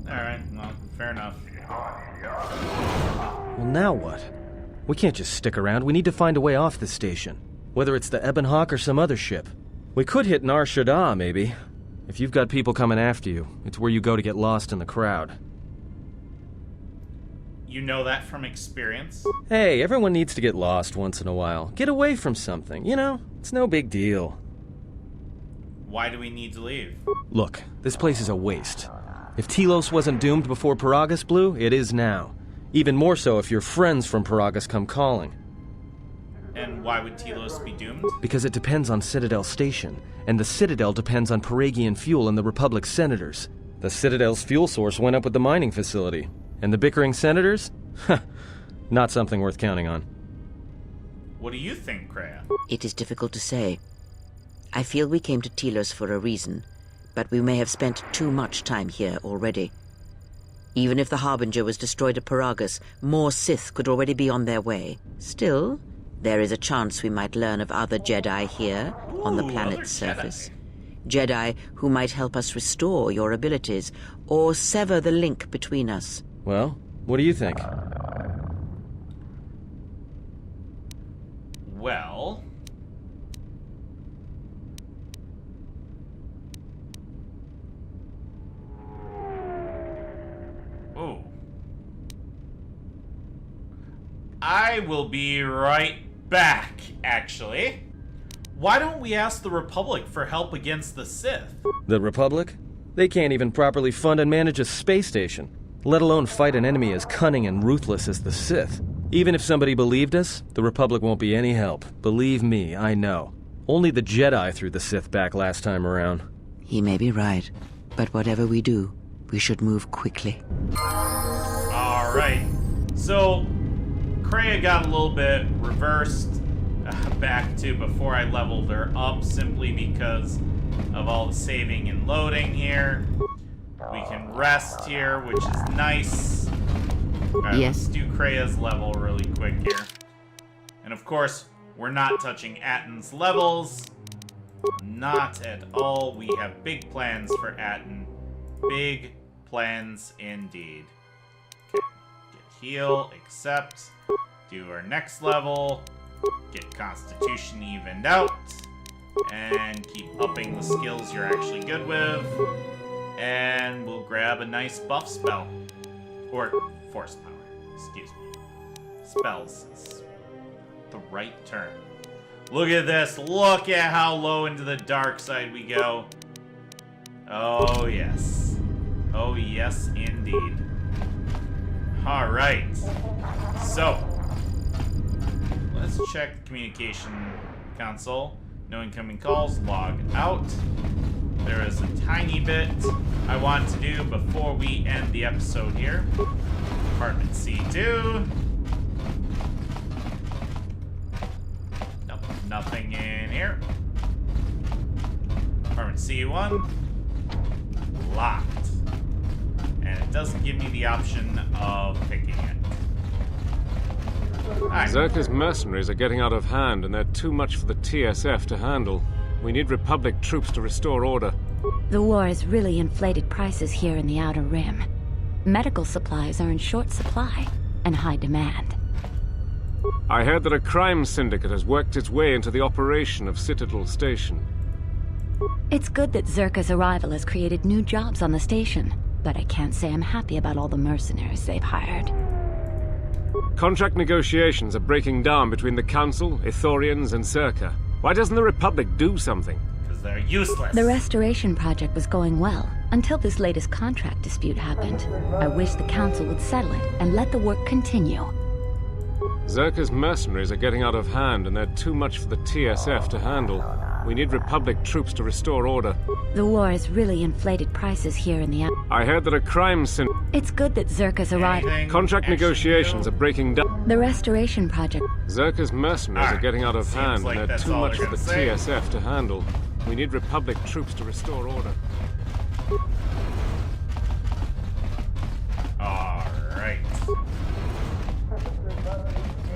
Alright, well, fair enough. Well, now what? We can't just stick around. We need to find a way off this station. Whether it's the Ebon Hawk or some other ship. We could hit Nar Shaddaa, maybe. If you've got people coming after you, it's where you go to get lost in the crowd. You know that from experience? Hey, everyone needs to get lost once in a while. Get away from something, you know? It's no big deal. Why do we need to leave? Look, this place is a waste. If Telos wasn't doomed before Paragus blew, it is now. Even more so if your friends from Paragus come calling. And why would Telos be doomed? Because it depends on Citadel Station, and the Citadel depends on Paragian fuel and the Republic's senators. The Citadel's fuel source went up with the mining facility. And the bickering senators? Not something worth counting on. What do you think, Kreia? It is difficult to say. I feel we came to Telos for a reason, but we may have spent too much time here already. Even if the Harbinger was destroyed at Paragus, more Sith could already be on their way. Still, there is a chance we might learn of other Jedi here on the planet's surface. Jedi who might help us restore your abilities, or sever the link between us. Well, what do you think? Well... Ooh. I will be right back, actually. Why don't we ask the Republic for help against the Sith? The Republic? They can't even properly fund and manage a space station, let alone fight an enemy as cunning and ruthless as the Sith. Even if somebody believed us, the Republic won't be any help. Believe me, I know. Only the Jedi threw the Sith back last time around. He may be right, but whatever we do, we should move quickly. Alright. So, Kreia got a little bit reversed back to before I leveled her up, simply because of all the saving and loading here. We can rest here, which is nice. Alright, Yes. let's do Kreia's level really quick here. And of course, we're not touching Atton's levels. Not at all. We have big plans for Atton. Big plans indeed. Okay. Get heal, accept. Do our next level. Get Constitution evened out. And keep upping the skills you're actually good with. And we'll grab a nice buff spell. Or force power. Excuse me. Spells is the right term. Look at this. Look at how low into the dark side we go. Oh, yes. Oh, yes, indeed. Alright. So, let's check the communication console. No incoming calls. Log out. There is a tiny bit I want to do before we end the episode here. Apartment C2. Nope, nothing in here. Apartment C1. Locked. And it doesn't give me the option of picking it. Alright. Zerka's mercenaries are getting out of hand, and they're too much for the TSF to handle. We need Republic troops to restore order. The war has really inflated prices here in the Outer Rim. Medical supplies are in short supply and high demand. I heard that a crime syndicate has worked its way into the operation of Citadel Station. It's good that Zerka's arrival has created new jobs on the station, but I can't say I'm happy about all the mercenaries they've hired. Contract negotiations are breaking down between the Council, Ithorians, and Zerka. Why doesn't the Republic do something? Because they're useless. The restoration project was going well, until this latest contract dispute happened. I wish the Council would settle it and let the work continue. Zerka's mercenaries are getting out of hand, and they're too much for the TSF to handle. We need Republic troops to restore order. The war has really inflated prices here in the... I heard that a crime syndicate... It's good that Zerka's arrival... Contract negotiations are breaking down... The restoration project... Zerka's mercenaries are getting out of hand, like and they're that's too all much they're for the gonna say. TSF to handle. We need Republic troops to restore order. Alright.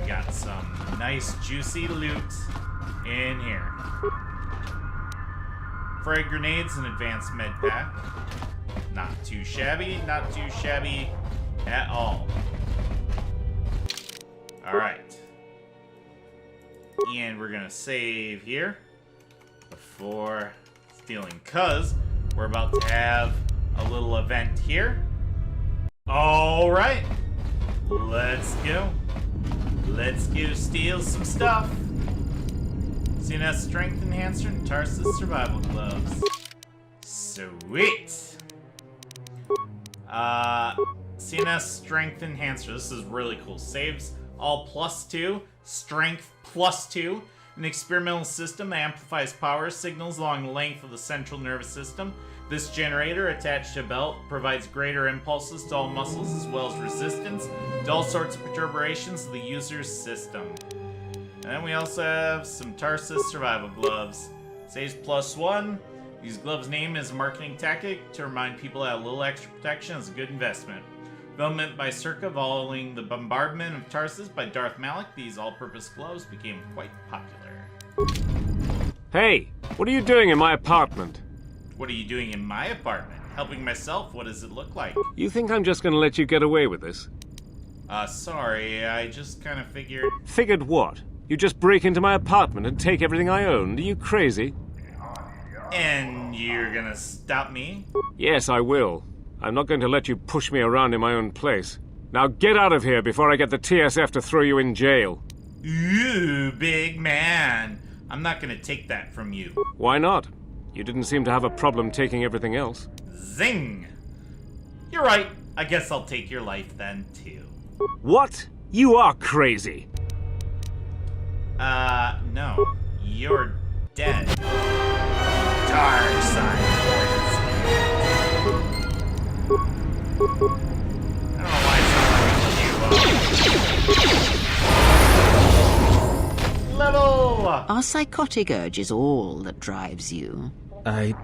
Got some nice juicy loot in here. Frag grenades and advanced med pack. Not too shabby, not too shabby at all. Alright. And we're gonna save here before stealing, cause we're about to have a little event here. Alright. Let's go. Let's go steal some stuff. CNS Strength Enhancer and Tarsus Survival Gloves. Sweet. CNS Strength Enhancer. This is really cool. Saves all +2. Strength +2. An experimental system that amplifies power signals along the length of the central nervous system. This generator, attached to a belt, provides greater impulses to all muscles as well as resistance to all sorts of perturbations of the user's system. And then we also have some Tarsus Survival Gloves. Saves +1. These gloves' name is a marketing tactic to remind people that a little extra protection is a good investment. Development by Circa following the bombardment of Tarsus by Darth Malak, these all-purpose gloves became quite popular. Hey, what are you doing in my apartment? What are you doing in my apartment? Helping myself? What does it look like? You think I'm just gonna let you get away with this? Sorry, I just kind of figured... Figured what? You just break into my apartment and take everything I owned? Are you crazy? And you're gonna stop me? Yes, I will. I'm not going to let you push me around in my own place. Now get out of here before I get the TSF to throw you in jail. Ooh, big man. I'm not gonna take that from you. Why not? You didn't seem to have a problem taking everything else. Zing! You're right. I guess I'll take your life then, too. What? You are crazy. No. You're dead. Dark side. I don't know why it's not letting you up. Level! Our psychotic urge is all that drives you. I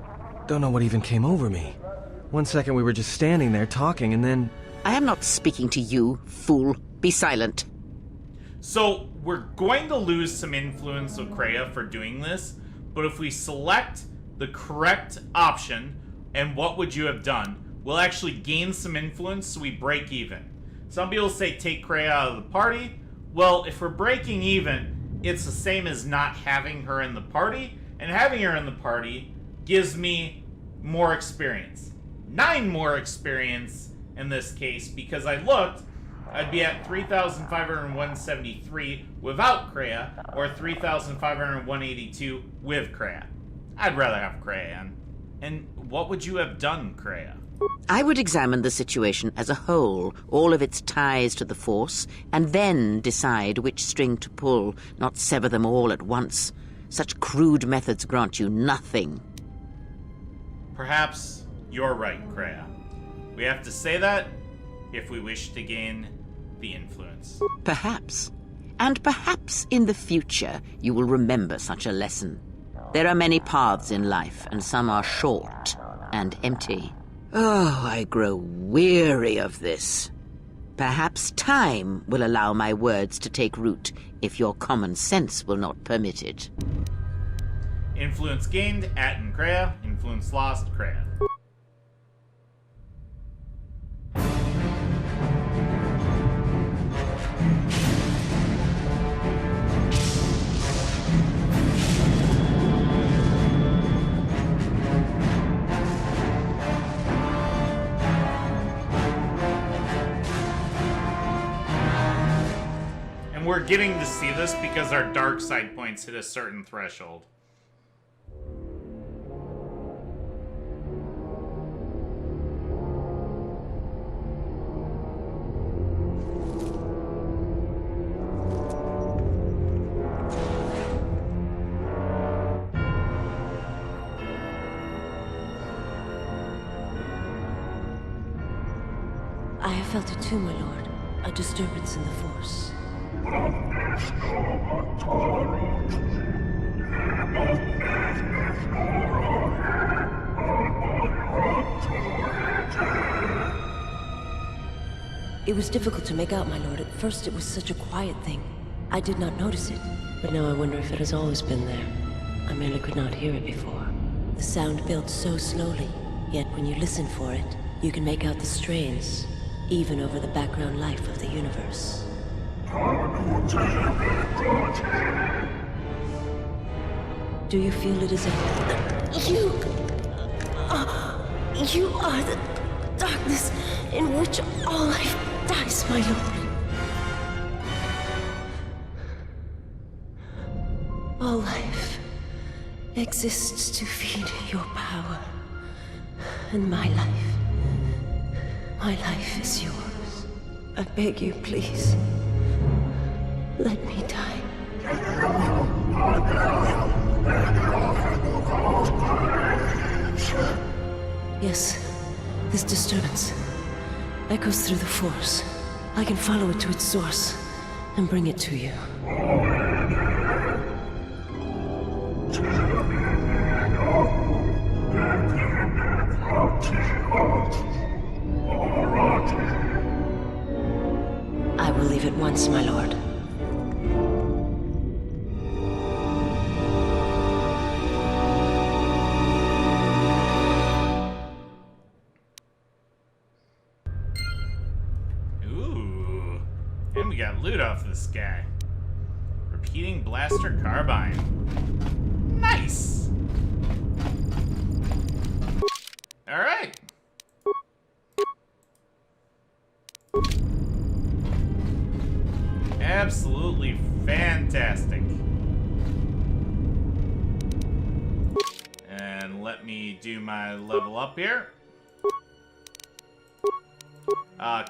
don't know what even came over me. 1 second we were just standing there talking, and then... I am not speaking to you, fool. Be silent. So, we're going to lose some influence with Kreia for doing this, but if we select the correct option, and what would you have done, we'll actually gain some influence so we break even. Some people say take Kreia out of the party. Well, if we're breaking even, it's the same as not having her in the party, and having her in the party gives me more experience. 9 more experience in this case, because I looked, I'd be at 3,573 without Kreia, or 3,582 with Kreia. I'd rather have Kreia in. And what would you have done, Kreia? I would examine the situation as a whole, all of its ties to the Force, and then decide which string to pull, not sever them all at once. Such crude methods grant you nothing. Perhaps you're right, Kreia. We have to say that if we wish to gain the influence. Perhaps. And perhaps in the future you will remember such a lesson. There are many paths in life, and some are short and empty. Oh, I grow weary of this. Perhaps time will allow my words to take root if your common sense will not permit it. Influence gained, Atten Kreia. Influence lost, Kreia. And we're getting to see this because our dark side points hit a certain threshold. I have felt it too, my lord. A disturbance in the Force. It was difficult to make out, my lord. At first it was such a quiet thing. I did not notice it. But now I wonder if it has always been there. I merely could not hear it before. The sound built so slowly, yet when you listen for it, you can make out the strains, even over the background life of the universe. Do you feel it is a... You are the darkness in which all life dies, my lord. All life exists to feed your power. And my life is yours. I beg you, please. Let me die. Yes, this disturbance echoes through the Force. I can follow it to its source and bring it to you. I will leave at once, my lord. Ooh. And we got loot off this guy. Repeating blaster carbine. Nice! Alright. absolutely fantastic. And let me do my level up here.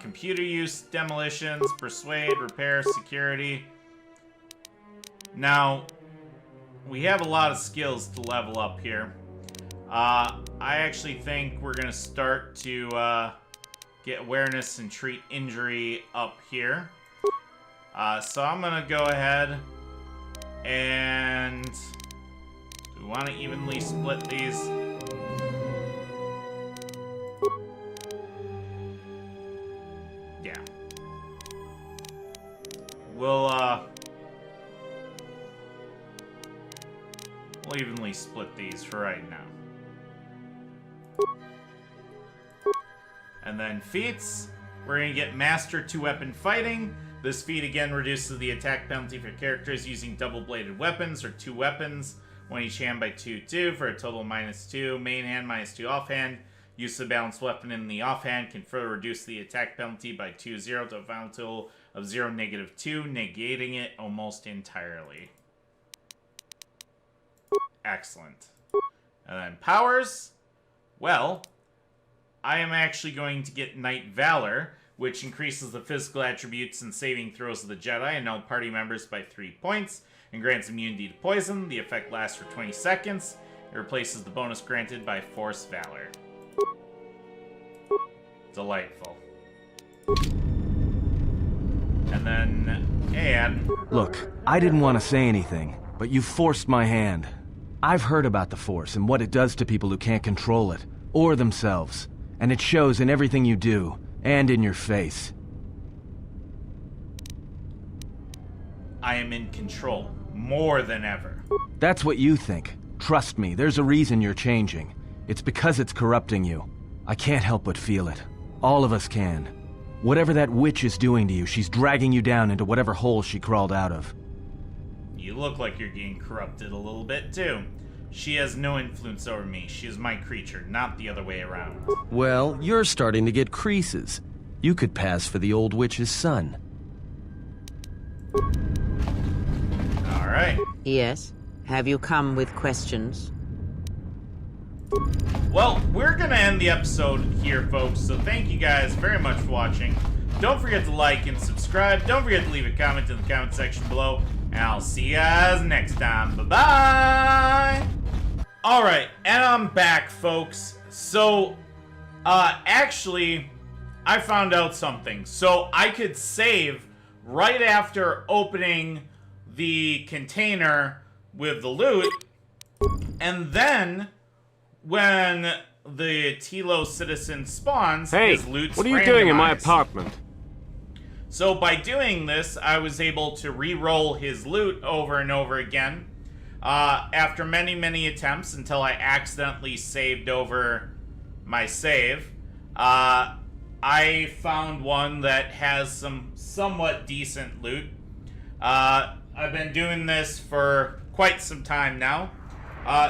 Computer use, demolitions, persuade, repair, security. Now, we have a lot of skills to level up here. I actually think we're gonna start to get awareness and treat injury up here. So I'm gonna go ahead and do we want to evenly split these? Yeah. We'll evenly split these for right now. And then feats, we're going to get Master 2-Weapon Fighting. This feat again reduces the attack penalty for characters using double-bladed weapons or 2 weapons, one each hand by 2/2 for a total of -2. Main hand -2 offhand. Use of a balanced weapon in the offhand can further reduce the attack penalty by 2/0 to a final total of 0 -2, negating it almost entirely. Excellent. And then powers, well, I am actually going to get Knight Valor, which increases the physical attributes and saving throws of the Jedi and all party members by 3 points, and grants immunity to poison. The effect lasts for 20 seconds. It replaces the bonus granted by Force Valor. Delightful. And then, add. Look, I didn't want to say anything, but you forced my hand. I've heard about the Force and what it does to people who can't control it, or themselves. And it shows in everything you do, and in your face. I am in control, more than ever. That's what you think. Trust me, there's a reason you're changing. It's because it's corrupting you. I can't help but feel it. All of us can. Whatever that witch is doing to you, she's dragging you down into whatever hole she crawled out of. You look like you're getting corrupted a little bit, too. She has no influence over me. She is my creature, not the other way around. Well, you're starting to get creases. You could pass for the old witch's son. All right. Yes? Have you come with questions? Well, we're going to end the episode here, folks, so thank you guys very much for watching. Don't forget to like and subscribe. Don't forget to leave a comment in the comment section below, and I'll see you guys next time. Bye-bye! Alright, and I'm back, folks. So, actually, I found out something. So, I could save right after opening the container with the loot, and then when the Tilo citizen spawns, his loot's what are you doing in my apartment? So by doing this, I was able to re-roll his loot over and over again after many, many attempts until I accidentally saved over my save. I found one that has some somewhat decent loot. I've been doing this for quite some time now.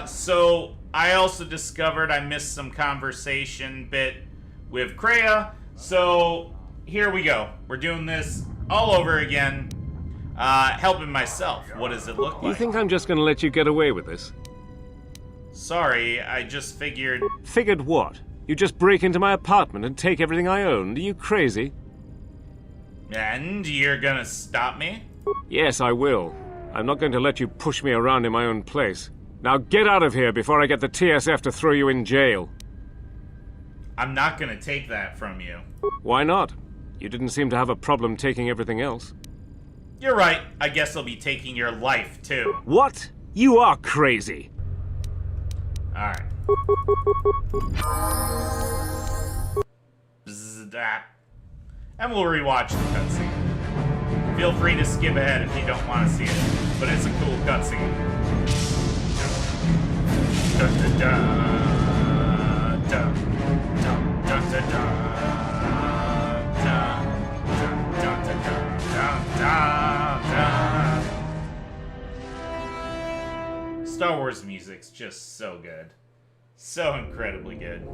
So I also discovered I missed some conversation bit with Kreia. So here we go. We're doing this all over again. Helping myself. What does it look like? You think I'm just going to let you get away with this? Sorry, I just figured... Figured what? You just break into my apartment and take everything I own? Are you crazy? And you're gonna stop me? Yes, I will. I'm not going to let you push me around in my own place. Now get out of here before I get the TSF to throw you in jail. I'm not gonna take that from you. Why not? You didn't seem to have a problem taking everything else. You're right. I guess I'll be taking your life, too. What? You are crazy. Alright. That. And we'll rewatch the cutscene. Feel free to skip ahead if you don't want to see it, but it's a cool cutscene. Dun, dun, dun, dun, dun, dun, dun, dun. Star Wars music's just so good. So incredibly good.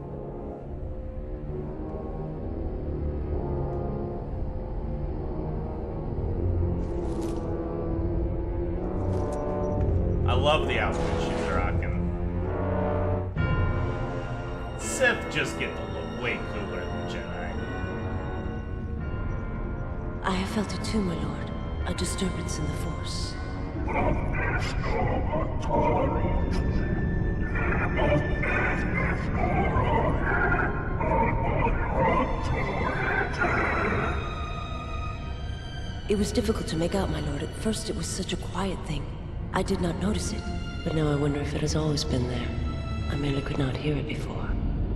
love the outfit she's rocking. Sith just get to look way cooler than Jedi. I have felt it too, my lord. A disturbance in the Force. It was difficult to make out, my lord. At first it was such a quiet thing. I did not notice it, but now I wonder if it has always been there. I merely could not hear it before.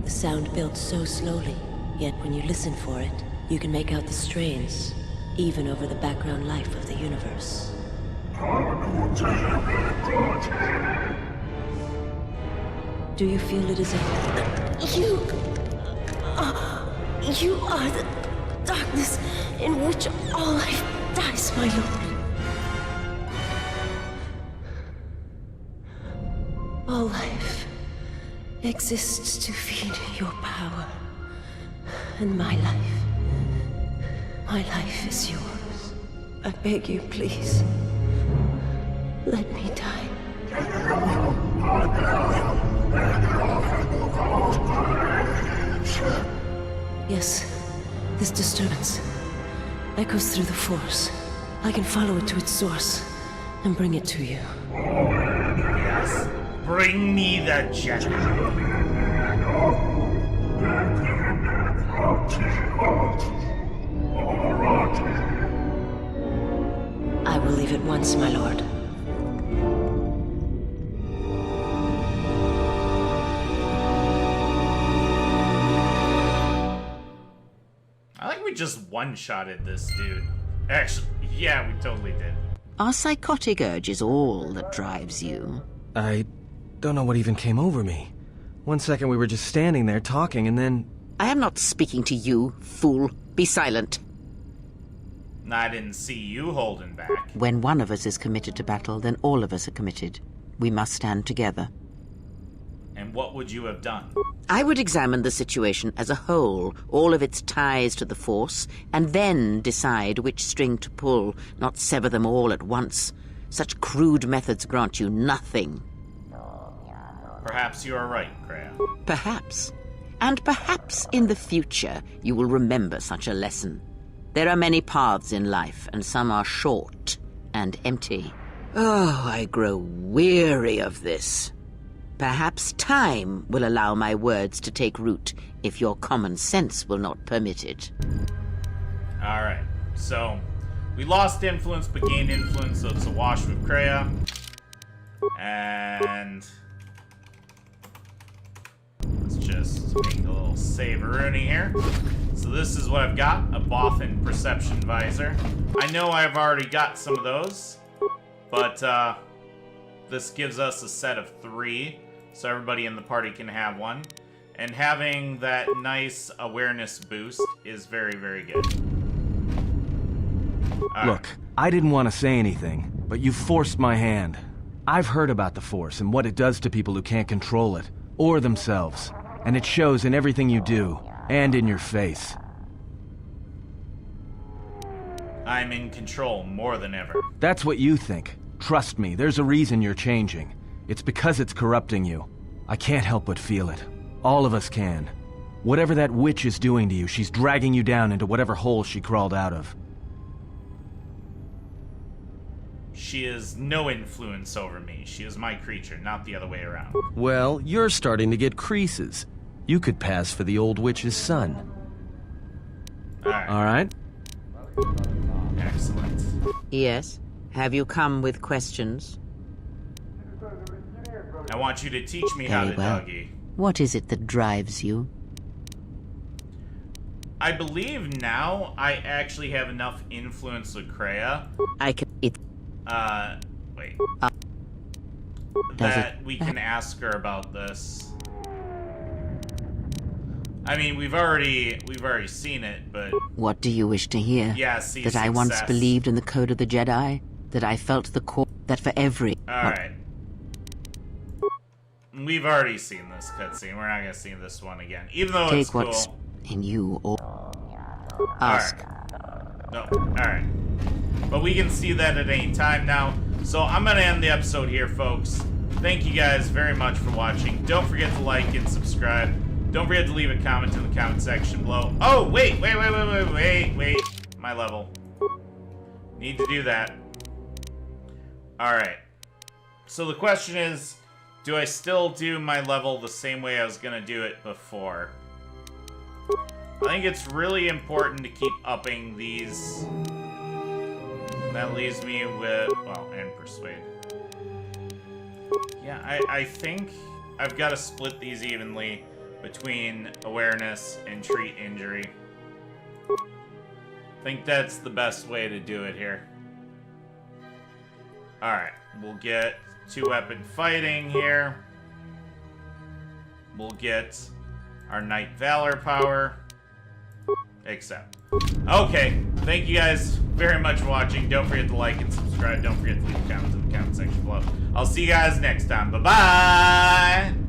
The sound built so slowly, yet when you listen for it, you can make out the strains, even over the background life of the universe. Do you feel it is a... You are the darkness in which all life dies, my lord. All life exists to feed your power. And my life is yours. I beg you, please. Let me die. Yes, this disturbance echoes through the Force. I can follow it to its source and bring it to you. Yes. Bring me the Jedi. I will leave at once, my lord. I think we just one-shotted this dude. Actually, yeah, we totally did. Are psychotic urges all that drives you? I don't know what even came over me. One second we were just standing there talking, and then... I am not speaking to you, fool. Be silent. I didn't see you holding back. When one of us is committed to battle, then all of us are committed. We must stand together. And what would you have done? I would examine the situation as a whole, all of its ties to the Force, and then decide which string to pull, not sever them all at once. Such crude methods grant you nothing. Perhaps you are right, Kreia. Perhaps. And perhaps in the future you will remember such a lesson. There are many paths in life, and some are short and empty. Oh, I grow weary of this. Perhaps time will allow my words to take root if your common sense will not permit it. Alright, so we lost influence but gained influence, so it's a wash with Kreia. And let's just make a little save-a-rooney here. So this is what I've got, a Bothan Perception Visor. I know I've already got some of those, but this gives us a set of 3, so everybody in the party can have one. And having that nice awareness boost is very, very good. Look, I didn't want to say anything, but you forced my hand. I've heard about the Force and what it does to people who can't control it, or themselves. And it shows in everything you do, and in your face. I'm in control more than ever. That's what you think. Trust me, there's a reason you're changing. It's because it's corrupting you. I can't help but feel it. All of us can. Whatever that witch is doing to you, she's dragging you down into whatever hole she crawled out of. She has no influence over me. She is my creature, not the other way around. Well, you're starting to get creases. You could pass for the old witch's son. Alright? Excellent. Yes? Have you come with questions? I want you to teach me how to doggy. What is it that drives you? I believe now I actually have enough influence with Kreia. Wait. That we can ask her about this. I mean, we've already seen it, but... What do you wish to hear? Yeah, see, that I once believed in the code of the Jedi? That I felt the core... That for every... Alright. We've already seen this cutscene. We're not gonna see this one again. Even though it's cool. Take what's in you or... Ask. No, alright. But we can see that at any time now. So I'm going to end the episode here, folks. Thank you guys very much for watching. Don't forget to like and subscribe. Don't forget to leave a comment in the comment section below. Oh, wait. My level. Need to do that. Alright. So the question is, do I still do my level the same way I was going to do it before? I think it's really important to keep upping these. That leaves me with, well, and persuade. Yeah, I think I've got to split these evenly between awareness and treat injury. I think that's the best way to do it here. Alright, we'll get 2-weapon fighting here. We'll get our Knight Valor power. Accept. Okay, thank you guys very much for watching. Don't forget to like and subscribe. Don't forget to leave comments in the comment section below. I'll see you guys next time. Bye-bye!